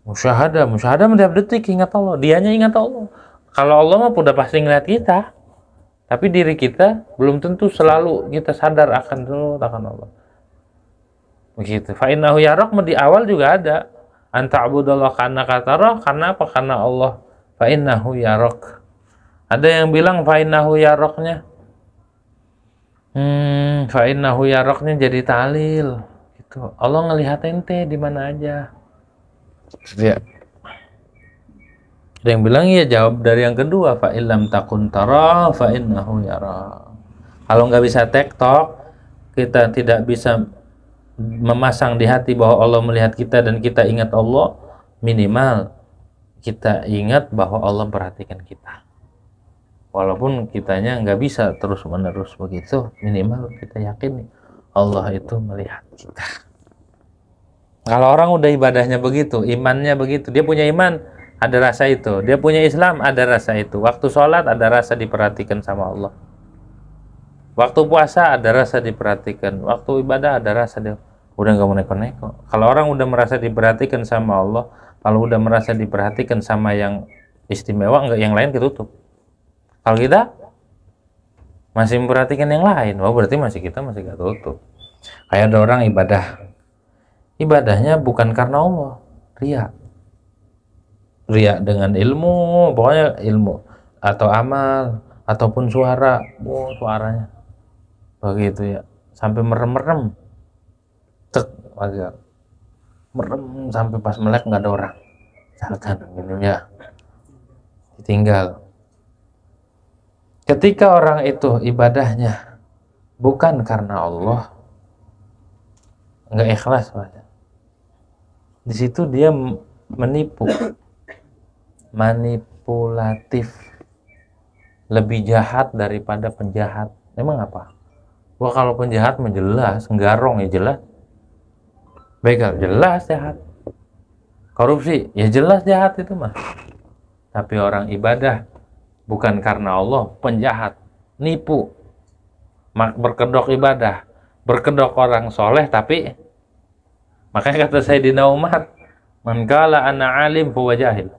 [SPEAKER 1] musyahadah. Musyahadah setiap detik ingat Allah, dianya ingat Allah. Kalau Allah mah udah pasti ngeliat kita, tapi diri kita belum tentu selalu kita sadar akan Allah. Begitu. Fa innahu yarak di awal juga ada. Anta'budallah ka'annaka tarah, karena apa? Karena Allah. Fa innahu yarak. Ada yang bilang fa innahu yaraknya fa innahu yaraknya jadi ta'lil gitu. Allah ngelihat ente di mana aja. Ya. Ada yang bilang ya jawab dari yang kedua, fa illam takun tara fa innahu yarak. Kalau nggak bisa tektok, kita tidak bisa memasang di hati bahwa Allah melihat kita dan kita ingat Allah, minimal kita ingat bahwa Allah perhatikan kita. Walaupun kitanya nggak bisa terus-menerus begitu, minimal kita yakin Allah itu melihat kita. Kalau orang udah ibadahnya begitu, imannya begitu, dia punya iman, ada rasa itu. Dia punya Islam, ada rasa itu. Waktu sholat, ada rasa diperhatikan sama Allah. Waktu puasa, ada rasa diperhatikan. Waktu ibadah, ada rasa dia udah nggak mau neko-neko. Kalau orang udah merasa diperhatikan sama Allah, kalau udah merasa diperhatikan sama yang istimewa, nggak yang lain ketutup. Kalau kita masih memperhatikan yang lain, wah berarti kita masih gak tutup. Kayak ada orang ibadahnya bukan karena Allah, ria dengan ilmu, pokoknya ilmu atau amal ataupun suara, suaranya begitu ya, sampai merem-merem, agak merem sampai pas melek nggak ada orang, misalkan minum ya, ditinggal. Ketika orang itu ibadahnya bukan karena Allah, nggak ikhlas, di situ dia menipu, manipulatif, lebih jahat daripada penjahat. Emang apa? Wah kalau penjahat menjelas, nggarong ya jelas, begal jelas jahat, korupsi ya jelas jahat itu mah. Tapi orang ibadah bukan karena Allah, penjahat, nipu, berkedok ibadah, berkedok orang soleh, tapi makanya kata Sayyidina Umar, man qala ana alim huwa jahil.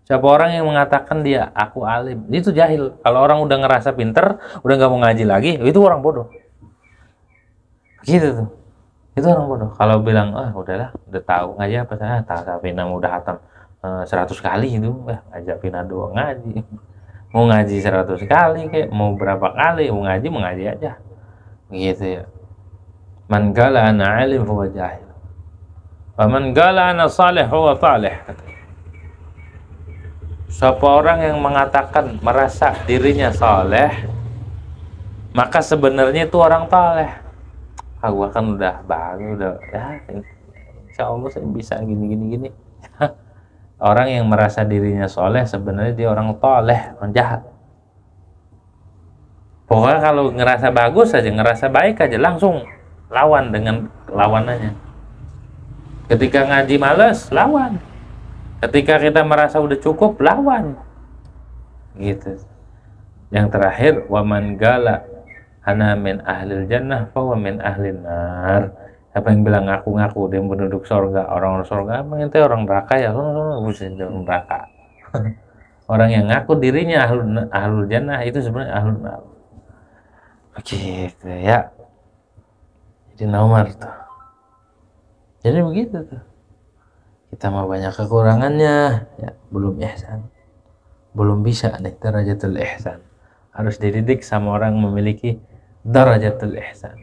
[SPEAKER 1] Siapa orang yang mengatakan dia aku alim, itu jahil. Kalau orang udah ngerasa pinter, udah nggak mau ngaji lagi, itu orang bodoh. Gitu tuh, itu orang bodoh. Kalau bilang udahlah, udah tahu ngaji apa saya, tapi namu udah hatam 100 kali itu, ngajak pindah doang ngaji. Mau ngaji 100 kali kayak mau berapa kali mau ngaji aja. gitu ya. Man qala ana alim huwa jahil, wa man qala ana salih huwa talih. Siapa orang yang mengatakan merasa dirinya saleh, maka sebenarnya itu orang taleh. Gua kan udah bagus, udah ya, insya Allah saya bisa gini. Orang yang merasa dirinya soleh sebenarnya dia orang toleh, orang jahat. Pokoknya kalau ngerasa bagus aja, ngerasa baik aja, langsung lawan dengan lawanannya. Ketika ngaji males, lawan. Ketika kita merasa udah cukup, lawan. Gitu. Yang terakhir, waman gala ana min ahlil jannah fa wa min ahlin nar. Apa yang bilang ngaku-ngaku dia penduduk surga, orang-orang surga, apa ente orang neraka ya? Bukan orang neraka. Orang yang ngaku dirinya ahlul jannah itu sebenarnya ahlul nar. Begitu ya. Jadi nomor tuh. Jadi begitu tuh. Kita mau banyak kekurangannya, ya belum ihsan. Belum bisa nih darajatul ihsan. Harus dididik sama orang memiliki darajatul ihsan.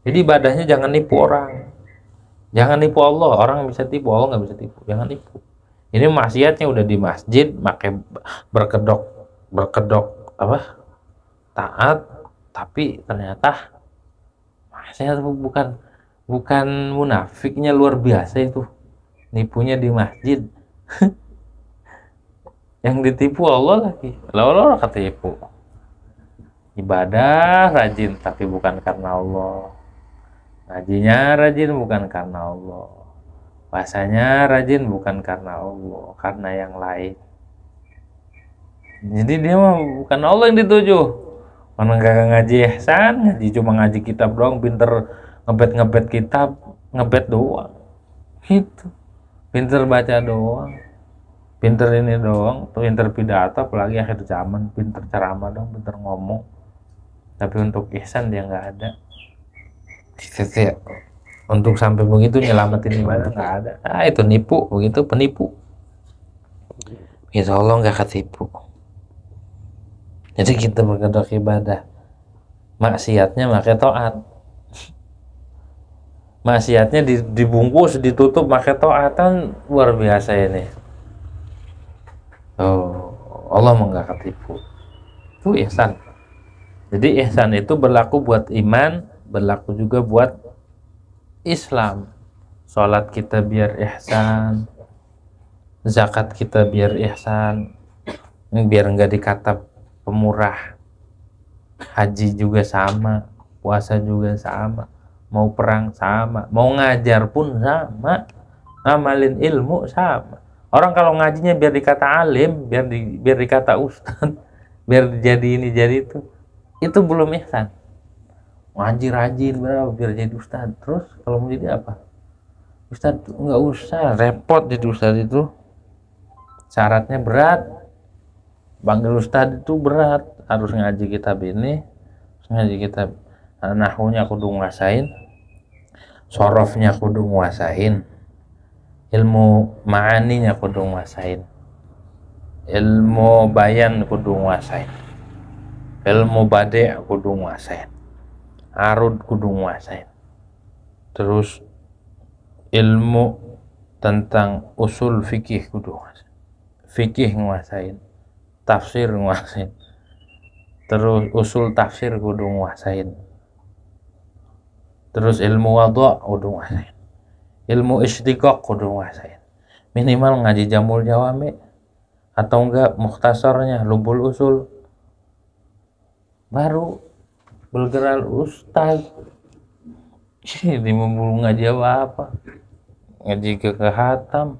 [SPEAKER 1] Jadi ibadahnya jangan nipu orang, jangan nipu Allah. Orang bisa tipu, Allah nggak bisa tipu. Jangan nipu. Ini maksiatnya udah di masjid, pakai berkedok apa? Taat, tapi ternyata maksiat bukan munafiknya luar biasa itu. Nipunya di masjid. Yang ditipu Allah lagi. Allah ketipu. Ibadah rajin tapi bukan karena Allah. Ngajinya rajin bukan karena Allah. Puasanya rajin bukan karena Allah, karena yang lain. Jadi dia mah bukan Allah yang dituju. Orang gak ngaji ihsan, ngaji cuma ngaji kitab doang, pinter ngebet kitab, ngebet doang. Gitu. Pinter baca doang. Pinter ini doang, pinter pidato, apalagi akhir zaman, pinter ceramah doang, pinter ngomong. Tapi untuk ihsan dia nggak ada. Ya, untuk sampai begitu nyelamatin ibadah nggak ada. Itu nipu, begitu penipu. Insya Allah nggak ketipu. Jadi kita berkedok ibadah, maksiatnya pakai taat. Maksiatnya dibungkus, ditutup pakai taat, kan luar biasa ini. Oh, Allah nggak ketipu. Itu ihsan. Jadi ihsan itu berlaku buat iman, berlaku juga buat Islam. Sholat kita biar ihsan, zakat kita biar ihsan, biar nggak dikata pemurah. Haji juga sama, puasa juga sama, mau perang sama, mau ngajar pun sama, ngamalin ilmu sama. Orang kalau ngajinya biar dikata alim, biar dikata ustad, biar jadi ini jadi itu belum ihsan. Ngaji rajin biar jadi ustad. Terus kalau mau jadi apa? Ustad nggak usah repot jadi ustad itu. Syaratnya berat. Panggil ustad itu berat. Harus ngaji kitab ini, harus ngaji kitab nahwunya kudu nguasain, sorofnya kudu nguasain, ilmu ma'aninya kudu nguasain, ilmu bayan kudu nguasain, ilmu bade' kudu nguasain, arud kudu nguasain, terus ilmu tentang usul fikih kudu nguasain, fikih nguasain, tafsir nguasain, terus usul tafsir kudu nguasain, terus ilmu wadha kudu nguasain, ilmu istiqaq kudu nguasain, minimal ngaji Jamul Jawami atau enggak mukhtasarnya Lubul Usul, baru bergerak ustaz. Ini membulu ngaji apa? Ngaji ke khatam.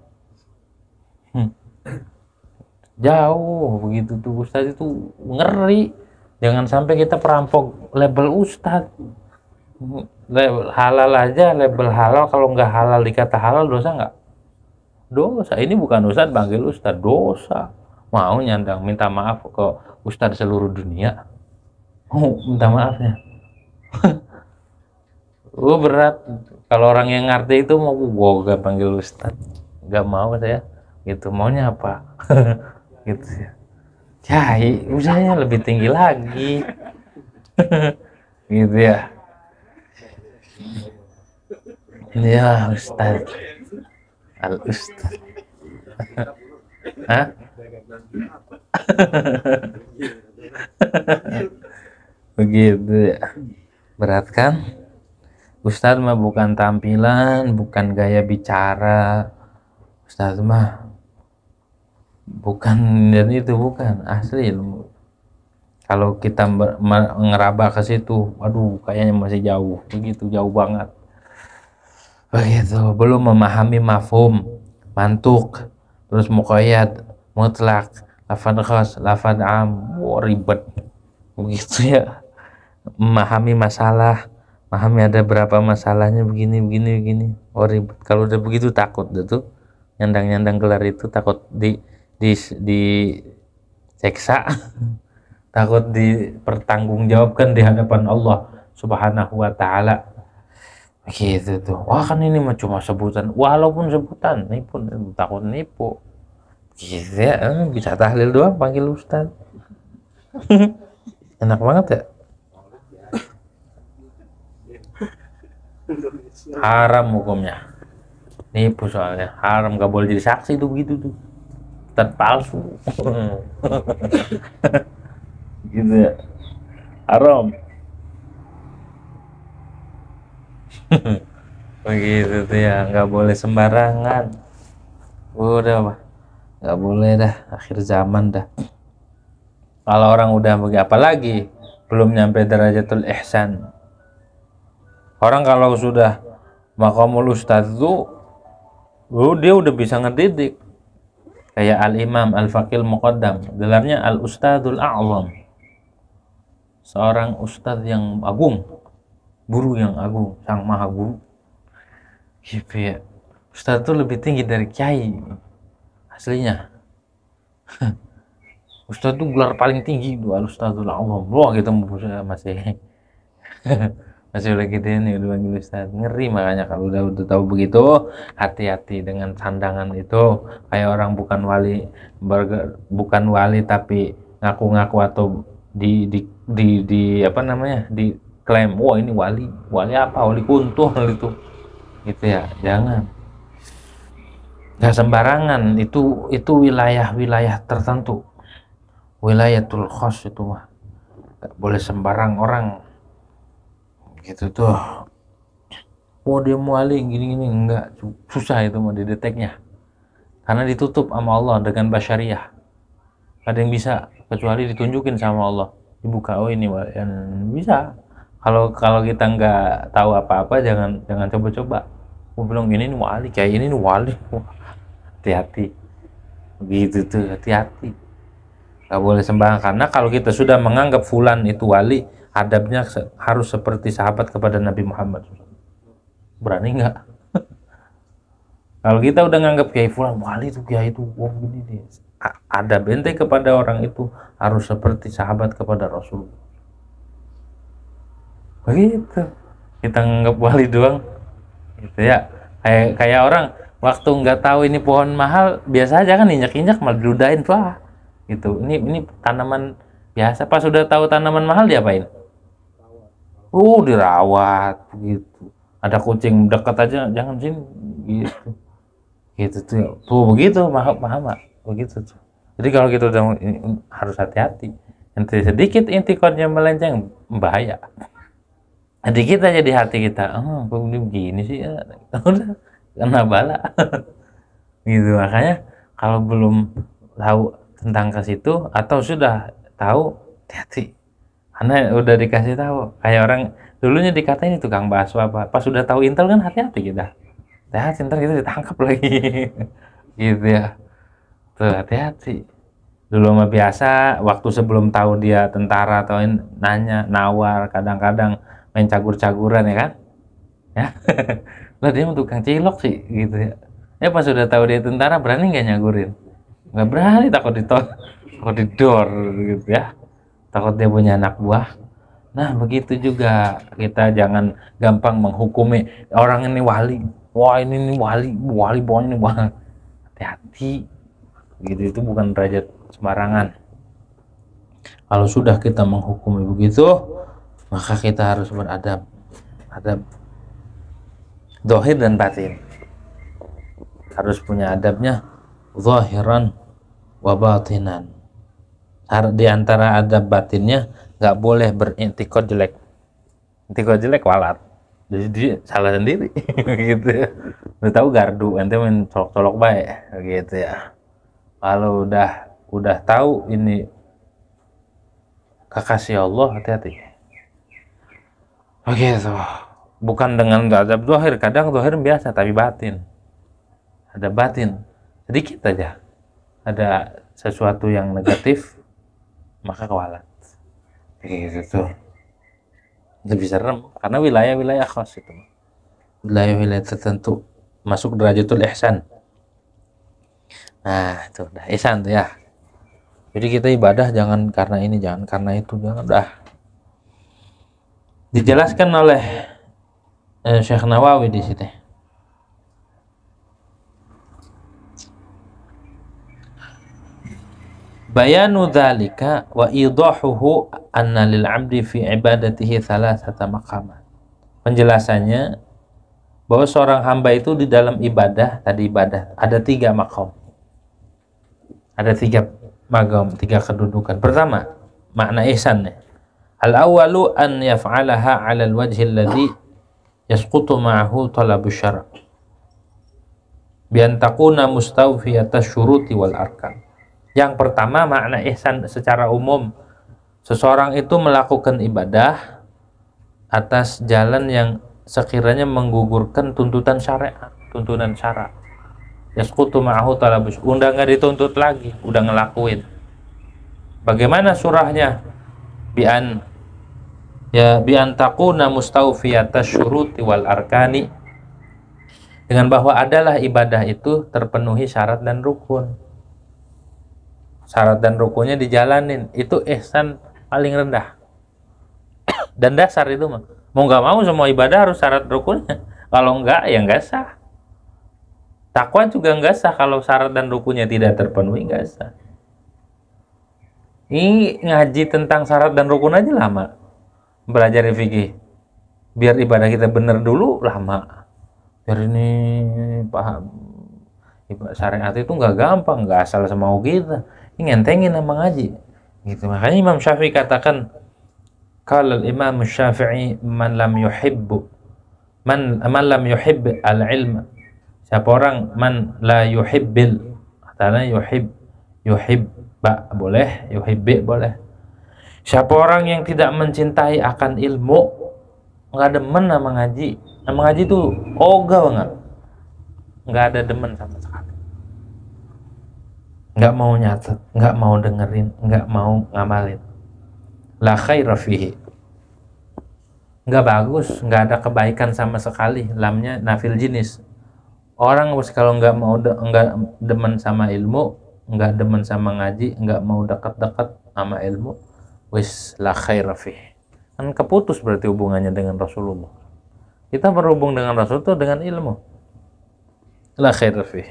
[SPEAKER 1] Jauh begitu tuh ustaz itu ngeri. Jangan sampai kita perampok label ustaz. Halal aja label halal, kalau nggak halal dikata halal dosa nggak? Dosa. Ini bukan ustaz panggil ustaz, dosa. Mau nyandang minta maaf ke ustaz seluruh dunia. Minta maafnya. Berat. Kalau orang yang ngerti itu mau gak panggil ustaz, nggak mau saya. Gitu maunya apa? Gitu ya. Usahanya lebih tinggi lagi. Gitu ya. Ya Ustaz, al Ustaz. Hah? Begitu ya. Berat kan? Ustadz mah bukan tampilan, bukan gaya bicara. Ustadz mah bukan, dan itu bukan asli ilmu. Kalau kita ngeraba ke situ, aduh kayaknya masih jauh, begitu jauh banget. Begitu, belum memahami mafhum, mantuk, terus muqayyad, mutlak, lafad khas, lafad am, ribet. Begitu ya. Memahami masalah, memahami ada berapa masalahnya, begini, ribet. Kalau udah begitu takut tuh nyandang gelar itu, takut di seksa, takut dipertanggungjawabkan di hadapan Allah Subhanahu wa taala. Gitu tuh. Wah kan ini mah cuma sebutan, walaupun sebutan nipu, takut nipu. Gitu ya, bisa tahlil doang panggil Ustaz. Enak banget ya. Haram hukumnya, nipu soalnya haram, gak boleh jadi saksi tuh begitu tuh, palsu. Gitu ya, haram. Begitu tuh ya, nggak boleh sembarangan. Udah, nggak boleh dah, akhir zaman dah. Kalau orang udah begitu, apalagi belum nyampe derajatul ihsan. Orang kalau sudah maqamul ustadz itu, dia udah bisa ngedidik. Kayak al-imam al-faqil muqaddam, gelarnya al-ustadzul a'zam, seorang ustadz yang agung, guru yang agung, sang maha guru. Gitu ya. Ustadz itu lebih tinggi dari kiai aslinya. Ustadz itu gelar paling tinggi itu al-ustadzul a'zam. Wah kita masih masih lagi ini udah panggil Ustadz, ngeri. Makanya kalau udah tahu begitu, hati-hati dengan sandangan itu. Kayak orang bukan wali tapi ngaku-ngaku atau di apa namanya, diklaim, wah ini wali apa, wali kuntul itu, gitu ya. Jangan, nggak sembarangan. Itu wilayah tertentu, wilayatul khas itu mah nggak boleh sembarang orang. Gitu tuh, dia muali gini-gini, enggak, susah itu mau dideteknya, karena ditutup sama Allah dengan basyariah. Ada yang bisa kecuali ditunjukin sama Allah, dibuka, oh ini yang bisa. Kalau kita nggak tahu apa-apa, jangan coba-coba. Bilang ini wali, kayak ini wali. Hati-hati, begitu tuh, hati-hati. Nggak boleh sembarangan, karena kalau kita sudah menganggap fulan itu wali, adabnya harus seperti sahabat kepada Nabi Muhammad. Berani nggak? Kalau kita udah nganggap kiai fulan wali itu, kiai itu, wah gini dia, adab ente kepada orang itu harus seperti sahabat kepada Rasul. Begitu. Kita nganggap wali doang, gitu ya. Kayak orang waktu nggak tahu ini pohon mahal, biasa aja kan, injak-injak malah diludahin, wah gitu. Ini tanaman biasa. Pas sudah tahu tanaman mahal diapain? Dirawat begitu. Ada kucing dekat aja, jangan sini, gitu tuh begitu, paham begitu tuh. Jadi kalau gitu udah harus hati-hati. Nanti sedikit intikodnya melenceng, bahaya. Sedikit aja di hati kita, begini sih ya, udah kena bala. Gitu. Makanya kalau belum tahu tentang ke situ, atau sudah tahu, hati-hati. Karena udah dikasih tahu, kayak orang dulunya dikatain itu tukang bakso apa, pas sudah tahu intel kan hati-hati kita. Hati-hati, ntar kita ditangkap lagi. Gitu ya. Tuh hati-hati. Dulu mah biasa, waktu sebelum tahu dia tentara atau nanya, nawar, kadang-kadang main cagur-caguran ya kan? Ya. Lah dia mah tukang cilok sih gitu ya. Pas sudah tahu dia tentara, berani nggak nyagurin? Nggak berani, takut didor gitu ya. Takut dia punya anak buah. Nah begitu juga, kita jangan gampang menghukumi orang ini wali. Wah ini wali pokoknya ini wali. Hati-hati. Begitu, itu bukan derajat sembarangan. Kalau sudah kita menghukumi begitu, maka kita harus beradab. Zahir dan batin. Harus punya adabnya zahiran wa batinan. Di antara adab batinnya nggak boleh berintikad jelek. Intikad jelek walat. Jadi dia salah sendiri gitu ya. Udah tahu gardu, ente main colok-colok baik gitu ya. Kalau udah tahu ini kekasih Allah, hati-hati. Oke, so. Bukan dengan adab zahir, kadang zahir biasa tapi batin. Ada batin sedikit aja. Ada sesuatu yang negatif maka kewalat. Gitu tuh. Lebih serem karena wilayah-wilayah khas itu. Wilayah-wilayah tertentu masuk derajatul ihsan. Nah, itu udah ihsan tuh ya. Jadi kita ibadah jangan karena ini, jangan karena itu, jangan udah. Dijelaskan oleh Syekh Nawawi di situ. Bayanu dzalika wa idahuhu anna lil 'abdi fi ibadatihi thalathata maqamat. Penjelasannya bahwa seorang hamba itu di dalam ibadah, tadi ibadah ada 3 maqam. Ada 3 maqam, 3 kedudukan. Pertama, makna ihsannya. Al-awwalu an yaf'alaha 'ala al-wajhi alladhi yasqutu ma'ahu talabu syara'. Bi an takuna mustawfiyata syuruti wal arkan. Yang pertama, makna ihsan secara umum, seseorang itu melakukan ibadah atas jalan yang sekiranya menggugurkan tuntutan syariat, tuntunan syarak. Yasqutu ma'ahu talabus, udah nggak dituntut lagi, udah ngelakuin. Bagaimana surahnya? Bi'an takuna mustawfiyata syuruti wal arkani, dengan bahwa adalah ibadah itu terpenuhi syarat dan rukun. Syarat dan rukunnya dijalanin, itu ihsan paling rendah dan dasar itu mah. Mau nggak mau semua ibadah harus syarat rukunnya. Kalau enggak ya enggak sah. Takwa juga enggak sah kalau syarat dan rukunnya tidak terpenuhi, enggak sah. Ini ngaji tentang syarat dan rukun aja lama. Belajar fikih biar ibadah kita benar dulu lama. Biar ini paham. Syariat itu nggak gampang, nggak asal semau kita. Ngentengin sama ngaji gitu. Makanya Imam Syafi'i katakan, kalau Imam Syafi'i man lam yuhibb al-ilm, siapa orang man la yuhibbil, katanya yuhibba boleh, yuhibbi boleh, siapa orang yang tidak mencintai akan ilmu, nggak demen sama ngaji. Sama ngaji tuh ogah banget, nggak ada demen sama sekali, nggak mau nyatet, nggak mau dengerin, nggak mau ngamalin. La khaira fihi, nggak bagus, nggak ada kebaikan sama sekali. Lamnya nafil jenis. Orang kalau nggak mau nggak demen sama ilmu, nggak demen sama ngaji, nggak mau dekat-dekat sama ilmu, wis la khaira fihi, kan keputus berarti hubungannya dengan Rasulullah. Kita berhubung dengan Rasul itu dengan ilmu. La khaira fihi.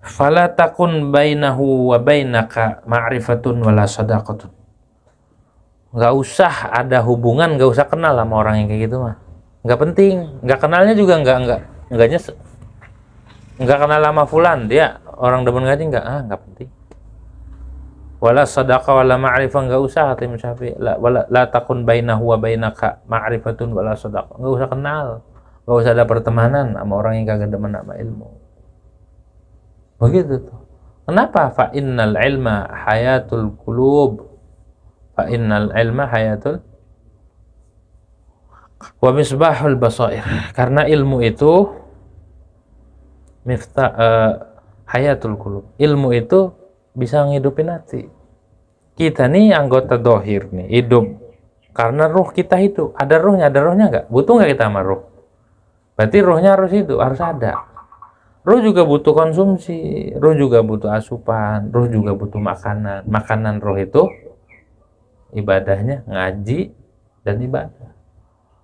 [SPEAKER 1] Fala takun bainahu wa bainaka ma'rifatun wala sadaqatun. Nggak usah ada hubungan, nggak usah kenal sama orang yang kayak gitu mah. Nggak penting, nggak kenalnya juga nggak nyesek. Nggak kenal sama fulan, dia orang demen ngaji nggak penting. Wala sadaqah wala ma'rifah, nggak usah, kata Imam Syafi'i. La takun bainahu wa bainaka ma'rifatun wala sadaqah. Nggak usah kenal, nggak usah ada pertemanan sama orang yang kagak demen sama ilmu. Begitu tuh. Kenapa? Fa innal ilma hayatul qulub. Fa innal ilma hayatul wa misbahul basair. Karena ilmu itu hayatul qulub. Ilmu itu bisa ngidupin hati. Kita nih anggota dohir nih, hidup karena ruh kita itu. Ada ruhnya nggak? Butuh nggak kita sama ruh? Berarti ruhnya harus ada. Ruh juga butuh konsumsi, ruh juga butuh asupan, ruh juga butuh makanan. Makanan ruh itu ibadahnya ngaji dan ibadah.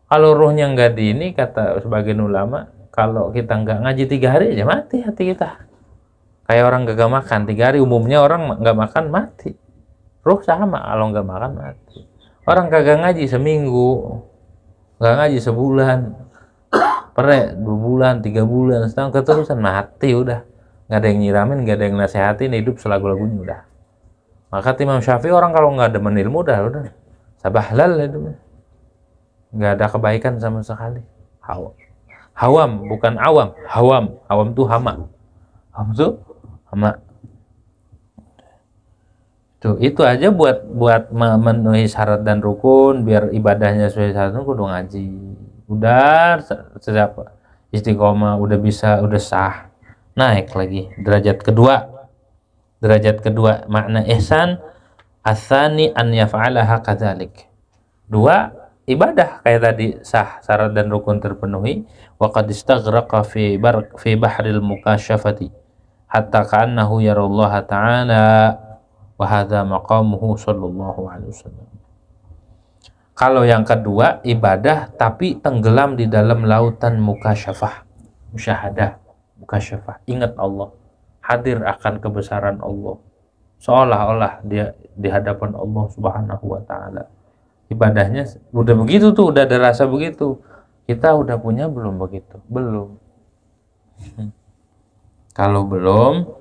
[SPEAKER 1] Kalau ruhnya nggak di ini, kata sebagian ulama, kalau kita nggak ngaji 3 hari aja mati hati kita. Kayak orang gak makan 3 hari, umumnya orang nggak makan mati. Ruh sama, kalau nggak makan mati. Orang kagak ngaji seminggu, nggak ngaji sebulan,
[SPEAKER 2] Pernah 2 bulan, 3 bulan, setahun keterusan mati udah. Nggak ada yang nyiramin, nggak ada yang nasehatin, hidup selagu-lagunya udah. Maka Imam Syafi'i orang kalau nggak demen ilmu udah sabahlal itu. Nggak ada kebaikan sama sekali. Hawam, bukan awam. Hawam tuh hama. Hawam tuh hama. Tuh, itu aja buat memenuhi syarat dan rukun biar ibadahnya sesuai syarat kudu ngaji. Udah sedap istiqomah, udah bisa, udah sah. Naik lagi derajat kedua. Derajat kedua makna ihsan asani an yaf'alaha kadzalik. 2, ibadah kayak tadi sah, syarat dan rukun terpenuhi. Wa qad istaghraqa fi bahril mukasyafati hatta ka'annahu yarallaha ta'ala. Wahada maqamuhu sallallahu alaihi wasallam. Kalau yang kedua ibadah tapi tenggelam di dalam lautan mukasyafah, musyahadah, mukasyafah, ingat Allah, hadir akan kebesaran Allah, seolah-olah dia di hadapan Allah Subhanahu wa taala. Ibadahnya udah begitu tuh, udah ada rasa begitu. Kita udah punya belum begitu? Belum. Kalau belum,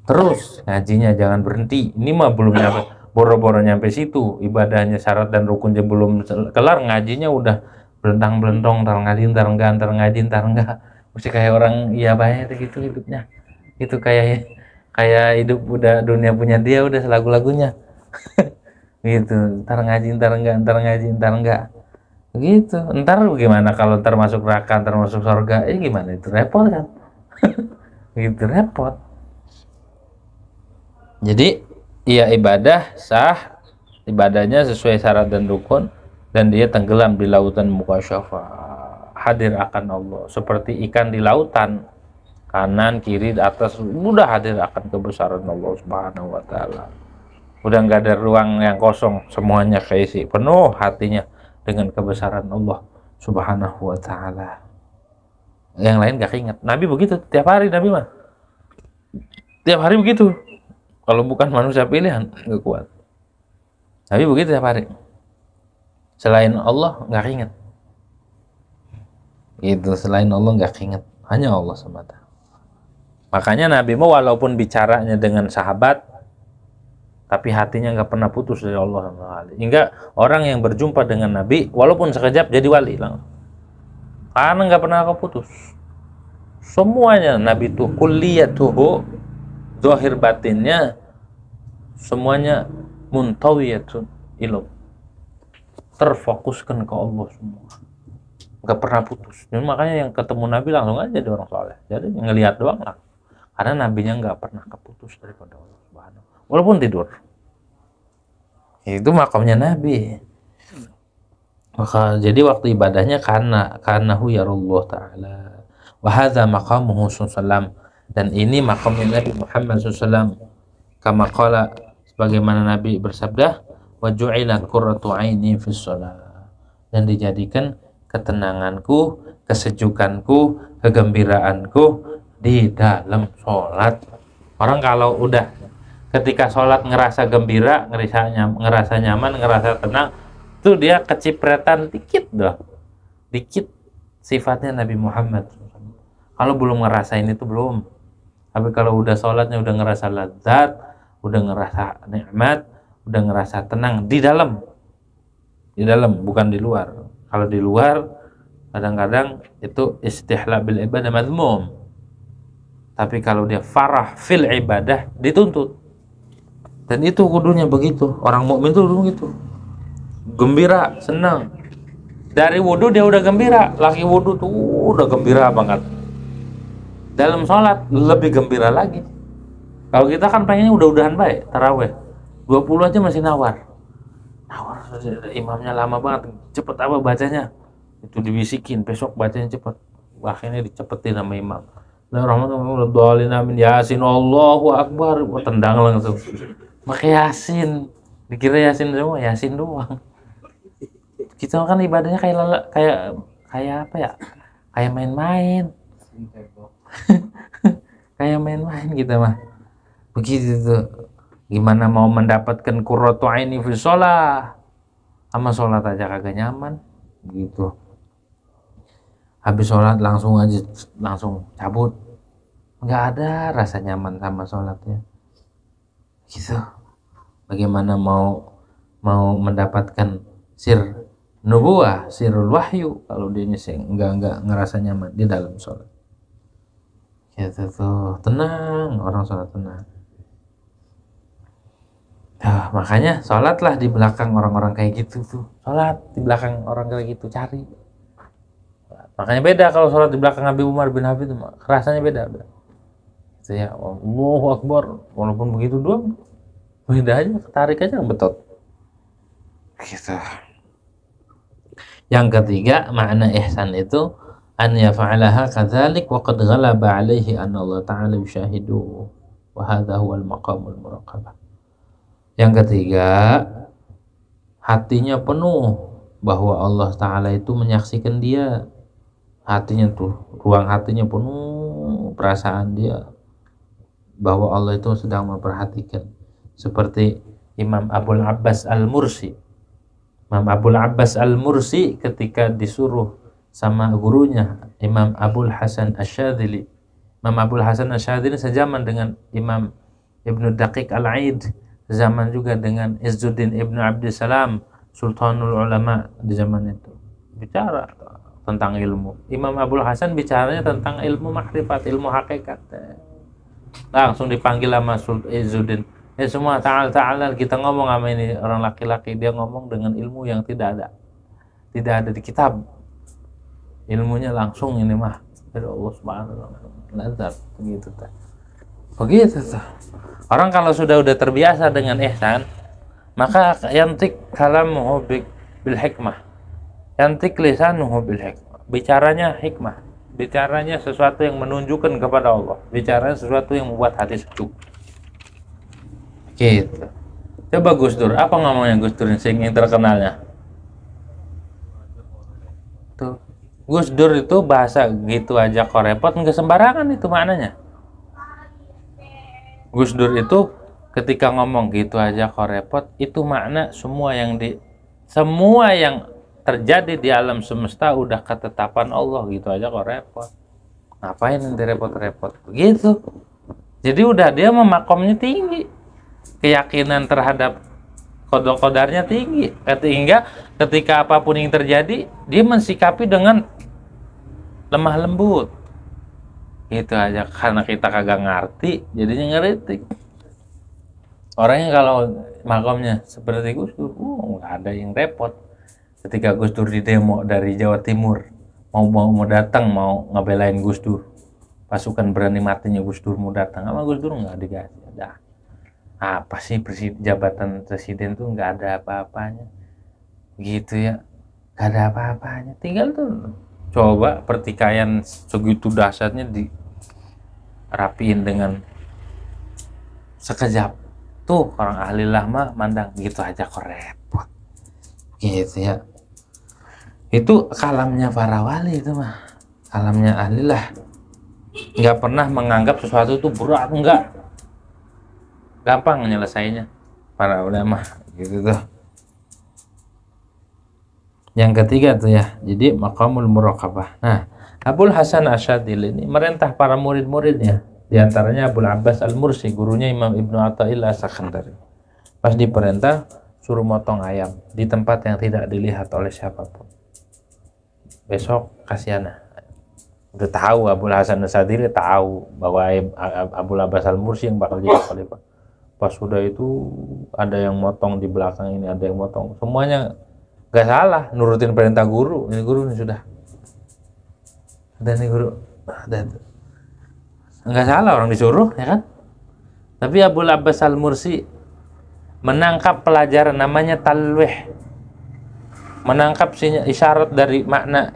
[SPEAKER 2] terus ngajinya jangan berhenti. Ini mah belum nyampe, boro-boro nyampe situ. Ibadahnya syarat dan rukunnya belum kelar, ngajinya udah belentang-belentong, ntar ngaji, ntar enggak, ntar ngaji, ntar enggak. Mesti kayak orang iya banyak gitu hidupnya. Itu kayak hidup udah dunia punya dia, udah selagu-lagunya. Gitu. Ntar ngaji, ntar enggak, ntar ngaji, ntar enggak. Gitu. Ntar gimana kalau ntar masuk neraka, ntar masuk surga? Gimana itu, repot kan? Gitu, repot. Jadi ia ibadah sah, ibadahnya sesuai syarat dan rukun, dan dia tenggelam di lautan mukasyafah, hadir akan Allah seperti ikan di lautan, kanan kiri atas udah hadir akan kebesaran Allah Subhanahu wa taala. Udah nggak ada ruang yang kosong, semuanya keisi penuh hatinya dengan kebesaran Allah Subhanahu wa taala. Yang lain gak ingat. Nabi begitu tiap hari, Nabi mah tiap hari begitu. Kalau bukan manusia pilihan, nggak kuat. Tapi begitu tiap hari. Selain Allah, nggak ingat. Gitu, selain Allah nggak ingat. Hanya Allah semata. Makanya Nabi mau walaupun bicaranya dengan sahabat, tapi hatinya nggak pernah putus dari Allah. Hingga orang yang berjumpa dengan Nabi, walaupun sekejap jadi wali langsung. Karena nggak pernah keputus. Semuanya Nabi itu kulliyatuhu, zahir batinnya semuanya muntawiyatun ilm, terfokuskan ke Allah semua, nggak pernah putus. Jadi makanya yang ketemu Nabi langsung aja jadi orang soleh, jadi ngelihat doang lah, karena nabinya nggak pernah keputus daripada Allah Subhanahu, walaupun tidur. Itu makamnya Nabi. Maka jadi waktu ibadahnya karena hu yarullah ta'ala, wa hadza maqamuhu sallallahu. Dan ini makamnya Nabi Muhammad SAW, kama qala, sebagaimana Nabi bersabda, wa ju'ilat qurratu aini fis shalah, dan dijadikan ketenanganku, kesejukanku, kegembiraanku di dalam sholat. Orang kalau udah ketika sholat ngerasa gembira, ngerasa nyaman, ngerasa tenang, tuh dia kecipretan dikit doh, dikit sifatnya Nabi Muhammad. Kalau belum ngerasain itu belum. Tapi kalau udah sholatnya udah ngerasa lezat, udah ngerasa nikmat, udah ngerasa tenang di dalam, bukan di luar. Kalau di luar kadang-kadang itu istihla bil ibadah mazmum. Tapi kalau dia farah fil ibadah dituntut. Dan itu kudunya begitu. Orang mukmin tuh dulu gitu. Gembira, senang. Dari wudu dia udah gembira, lagi wudu tuh udah gembira banget. Dalam sholat lebih gembira lagi. Kalau kita kan pengennya udah-udahan baik, taraweh 20 aja masih nawar, imamnya lama banget, cepet apa bacanya, itu dibisikin, besok bacanya cepet, akhirnya dicepetin sama imam. Bismillahirrahmanirrahim, amin, yasin, Allahu akbar, tendang langsung, pakai yasin, dikira yasin semua, yasin doang. Kita kan ibadahnya kayak apa ya, kayak main-main. Kayak main-main kita mah begitu tuh. Gimana mau mendapatkan qurratu aini fi shalah, sama sholat aja kagak nyaman gitu. habis sholat langsung aja langsung cabut, nggak ada rasa nyaman sama sholatnya gitu. Bagaimana mau mendapatkan sir nubuah, sirul wahyu kalau dia nggak ngerasa nyaman di dalam sholat gitu tuh. Tenang, orang sholat tenang. Nah, makanya sholatlah di belakang orang-orang kayak gitu tuh. Sholat di belakang orang kayak gitu, cari. Makanya beda kalau sholat di belakang Habib Umar bin Habib itu rasanya beda. Itu ya, Allahu Akbar. Walaupun begitu doang, beda aja, tarik aja betot. Gitu. Yang ketiga, makna ihsan itu an yaf'alaha kadzalik wa qad ghalaba 'alaihi anna Allah Ta'ala yushahidu wa hadha huwa al-maqamul muraqabah. Yang ketiga, hatinya penuh bahwa Allah Ta'ala itu menyaksikan dia. Hatinya tuh, ruang hatinya penuh perasaan dia bahwa Allah itu sedang memperhatikan. Seperti Imam Abul Abbas Al-Mursi. Imam Abul Abbas Al-Mursi ketika disuruh sama gurunya Imam Abul Hasan Asyadzili. Imam Abul Hasan Asyadzili sejaman dengan Imam Ibnu Daqiq Al-Aid, zaman juga dengan Izzuddin Ibnu Abdissalam, Sultanul Ulama di zaman itu. Bicara tentang ilmu. Imam Abul Hasan bicaranya tentang ilmu makrifat, ilmu hakikat. Langsung dipanggil sama Izzuddin. Ya semua ta'ala kita ngomong sama ini orang laki-laki, dia ngomong dengan ilmu yang tidak ada di kitab. Ilmunya langsung ini mah dari Allah Subhanahu wa taala. Begitu tuh. Orang kalau sudah terbiasa dengan ihsan, maka yantik kalamuhu bil hikmah. Yantik lisanuhu bil hikmah. Bicaranya hikmah. Bicaranya sesuatu yang menunjukkan kepada Allah. Bicaranya sesuatu yang membuat hati sejuk. Gitu. Coba Gus Dur, apa ngomongnya Gus Dur yang terkenalnya? Tuh. Gus Dur itu bahasa gitu aja kok repot, nggak sembarangan itu maknanya. Gus Dur itu ketika ngomong gitu aja kok repot, itu makna semua yang terjadi di alam semesta udah ketetapan Allah, gitu aja kok repot. Ngapain nanti repot-repot? Begitu. Jadi udah dia makomnya tinggi. Keyakinan terhadap qada-qadarnya tinggi, sehingga ketika apapun yang terjadi dia mensikapi dengan lemah lembut. Itu aja, karena kita kagak ngerti jadinya ngeritik. Orangnya kalau makomnya seperti Gus Dur, nggak ada yang repot. Ketika Gus Dur di demo dari Jawa Timur mau datang mau ngebelain Gus Dur, pasukan berani matinya Gus Dur mau datang, sama Gus Dur nggak dikasih. Ada apa sih jabatan presiden tuh nggak ada apa-apanya gitu ya, nggak ada apa-apanya. Tinggal tuh coba pertikaian segitu dahsyatnya dirapiin dengan sekejap. Tuh orang ahli lama mandang gitu aja kok repot gitu ya. Itu kalamnya para wali, itu mah kalamnya ahli lah, nggak pernah menganggap sesuatu itu berat, enggak, gampang nyelesainya para ulama gitu tuh. Yang ketiga tuh ya, jadi maqamul muraqabah. Nah, Abul Hasan Asyadzili ini merintah para murid-muridnya, diantaranya Abul Abbas Al-Mursi, gurunya Imam Ibnu Athaillah As-Sakandari. Pas diperintah suruh motong ayam di tempat yang tidak dilihat oleh siapapun. Besok kasihanah. Udah tahu Abul Hasan Asyadzili tahu bahwa Abul Abbas Al-Mursi yang bakal jadi khalifah. Pas sudah itu ada yang motong di belakang ini, ada yang motong, semuanya gak salah, nurutin perintah guru. Ini guru ini sudah, dan ini guru nggak salah, orang disuruh ya kan. Tapi Abul Abbas Al-Mursi menangkap pelajaran namanya talwih, menangkap isyarat dari makna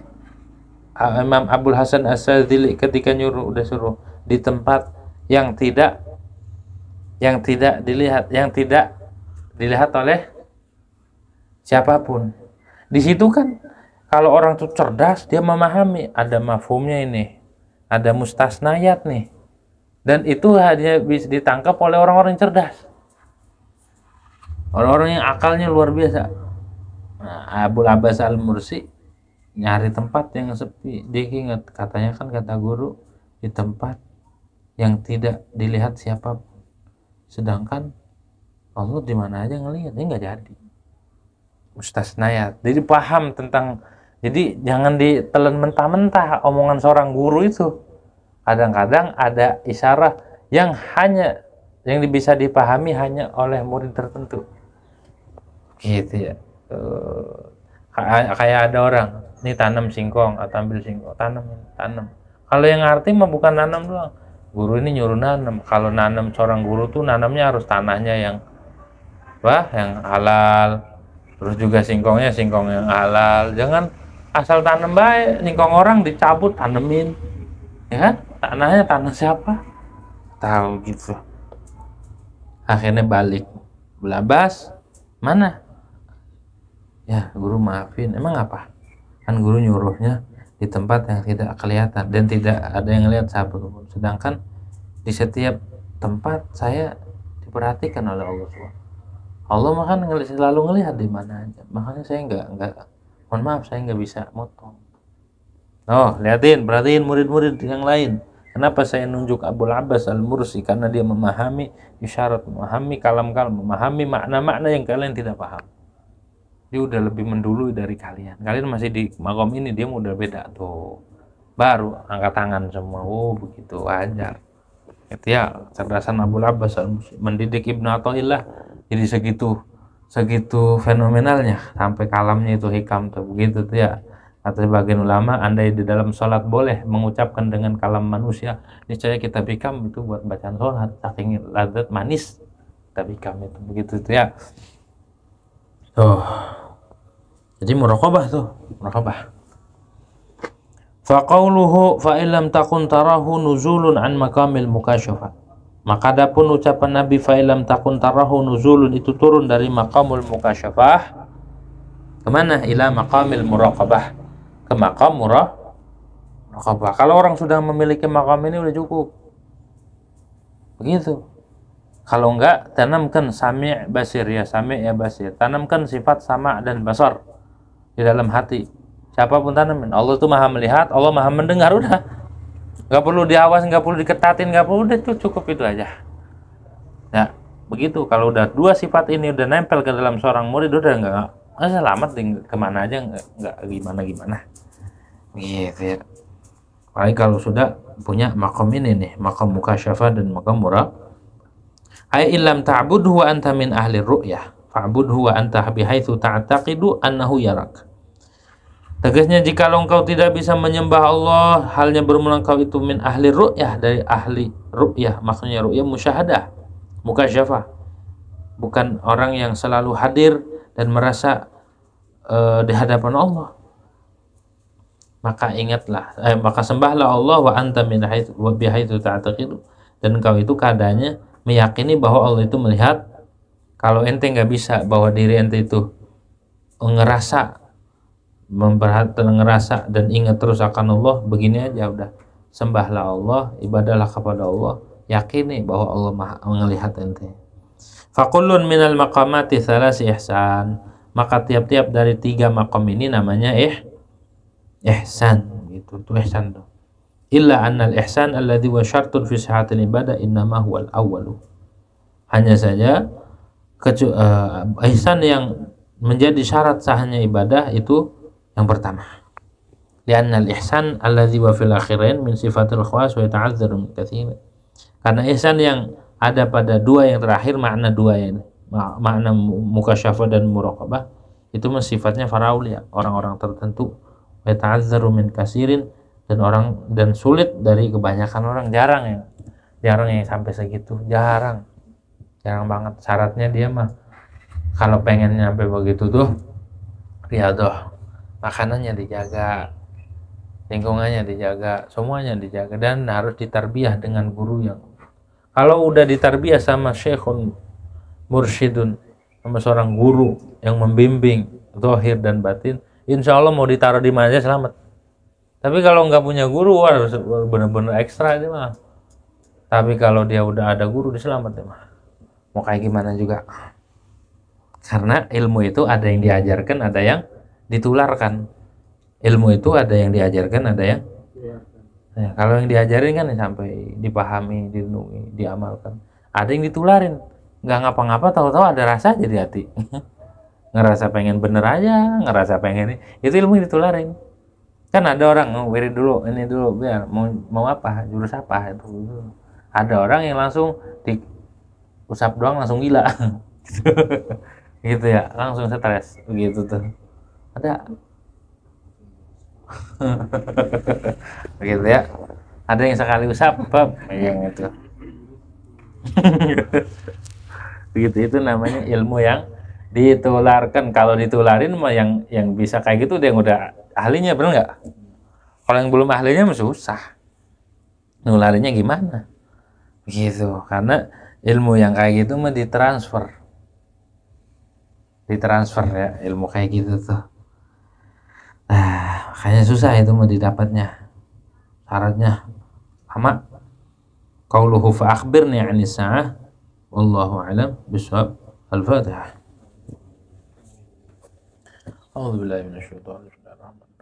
[SPEAKER 2] Imam Abul Hasan Asyadzili ketika nyuruh, udah suruh di tempat yang tidak dilihat oleh siapapun. Di situ kan kalau orang tuh cerdas, dia memahami ada mafhumnya ini, ada mustasnayat nih, dan itu hanya bisa ditangkap oleh orang-orang yang cerdas, orang-orang yang akalnya luar biasa. Nah, Abul Abbas Al-Mursi nyari tempat yang sepi. Dia ingat, katanya kan kata guru, di tempat yang tidak dilihat siapa. Sedangkan Allah di mana aja ngelihat, ini nggak jadi. Mustasnayat. Jadi paham tentang, jadi jangan ditelan mentah-mentah omongan seorang guru itu. Kadang-kadang ada isyarat yang bisa dipahami hanya oleh murid tertentu. Gitu ya. Kayak ada orang, ini tanam singkong atau ambil singkong, tanam. Kalau yang ngerti mah bukan nanam doang. Guru ini nyuruh nanam. Kalau nanam seorang guru tuh nanamnya harus tanahnya yang halal. Terus juga singkong yang halal. Jangan asal tanam baik, singkong orang dicabut tanemin. Ya kan? Tanahnya tanah siapa? Tahu gitu. Akhirnya balik. Belabas, mana? Ya, guru maafin. Emang apa? Kan guru nyuruhnya di tempat yang tidak kelihatan dan tidak ada yang lihat sahabat. Sedangkan di setiap tempat saya diperhatikan oleh Allah SWT. Allah mah kan selalu ngelihat di mana aja. Makanya saya nggak, mohon maaf saya nggak bisa motong. Oh, perhatiin murid-murid yang lain. Kenapa saya nunjuk Abul Abbas Al-Mursi? Karena dia memahami isyarat, memahami kalam-kalam, memahami makna-makna yang kalian tidak paham. Dia udah lebih mendului dari kalian. Kalian masih di makom ini, dia udah beda tuh. Baru angkat tangan semua. Oh, begitu wajar. Itu ya cerdasan Abul Abbas Al-Mursi mendidik Ibnu Athaillah. Jadi segitu fenomenalnya sampai kalamnya itu hikam tuh begitu tuh ya. Kata sebagian ulama, andai di dalam sholat boleh mengucapkan dengan kalam manusia, niscaya kitab hikam itu buat bacaan sholat, saking lazat manis kitab hikam itu begitu tuh ya. Tuh. Jadi muraqabah. Fa qauluhu fa illam takun tarahu nuzulun an maqamil mukashafah. Maka adapun ucapan Nabi fa'ilam takun tarahu nuzulun itu turun dari maqamul mukasyafah kemana? Ila maqamil muraqabah, ke maqam muraqabah. Kalau orang sudah memiliki maqam ini udah cukup begitu. Kalau enggak, tanamkan sami' basir, ya sami' ya basir, tanamkan sifat sama' dan basar di dalam hati. Siapapun tanamin, Allah itu maha melihat, Allah maha mendengar, udah. Nggak perlu diawas, nggak perlu diketatin, nggak perlu, udah cukup itu aja. Nah, begitu. Kalau udah dua sifat ini udah nempel ke dalam seorang murid, udah nggak selamat kemana aja, nggak gimana. Gitu ya. Apalagi kalau sudah punya makom ini nih, makom mukasyafah dan makom muraq. Ay illam ta'budhu wa anta min ahli ru'yah, fa'budhu wa anta bihaitsu ta'taqidu annahu yarak. Tegasnya, jikalau engkau tidak bisa menyembah Allah halnya bermula engkau itu min ahli ru'yah, dari ahli ru'yah, maksudnya ru'yah musyahadah, mukasyafah, bukan orang yang selalu hadir dan merasa di hadapan Allah. Maka maka sembahlah Allah wa anta min haitsu ta'taqidu, dan engkau itu keadaannya meyakini bahwa Allah itu melihat. Kalau ente nggak bisa bahwa diri ente itu ngerasa dan ingat terus akan Allah, begini aja udah, sembahlah Allah, ibadahlah kepada Allah, yakini bahwa Allah maha melihat ente. Fakullun minal maqamati thalasi ihsan, maka tiap-tiap dari 3 maqam ini namanya ihsan, gitu tuh ihsan tuh. Illa annal ihsan alladhi wa syartun fi sihatil ibadah innama huwal awwalu. Hanya saja ihsan yang menjadi syarat sahnya ibadah itu yang pertama. Li'anna al-ihsan alladhi wa fil akhirain min sifatil khawas wa yata'azzaru min katsir. Karena ihsan yang ada pada 2 yang terakhir, makna 2 ini, makna mukasyafah dan muraqabah, itu sifatnya faraulia, orang-orang tertentu, wa yata'azzaru min katsirin, dan sulit dari kebanyakan orang. Jarang yang sampai segitu, jarang banget. Syaratnya dia mah kalau pengen nyampe begitu tuh riyadhah, makanannya dijaga, lingkungannya dijaga, semuanya dijaga, dan harus ditarbiyah dengan guru yang, kalau udah ditarbiyah sama syekhun mursyidun, sama seorang guru yang membimbing zahir dan batin, insya Allah mau ditaruh di mana aja selamat. Tapi kalau nggak punya guru, harus bener-bener ekstra dia mah. Tapi kalau dia udah ada guru, dia selamat dia mah. Mau kayak gimana juga. Karena ilmu itu ada yang diajarkan, ada yang ditularkan. ilmu itu ada yang diajarkan, ada yang kalau yang diajarin kan sampai dipahami, direnungi, diamalkan. Ada yang ditularin, nggak ngapa-ngapa, tahu-tahu ada rasa aja di hati. Ngerasa pengen bener aja, ngerasa pengen itu ilmu ditularin. Kan ada orang wirid dulu, ini dulu biar mau apa, jurus apa itu. Ada orang yang langsung diusap doang langsung gila. Gitu ya, langsung stres begitu tuh. Ada begitu ya, ada yang sekali usap yang itu. Begitu, itu namanya ilmu yang ditularkan. Kalau ditularin mah yang bisa kayak gitu dia yang udah ahlinya, bener nggak? Kalau yang belum ahlinya mah susah nularinya gimana gitu, karena ilmu yang kayak gitu mah ditransfer ya, ilmu kayak gitu tuh. Nah, makanya susah itu mau didapatnya, syaratnya lama. Qauluhu fa akhbirni 'anis sa'ah wallahu a'lam bishawab. Al-Fatihah. A'udzu billahi minasyaitonir rajim.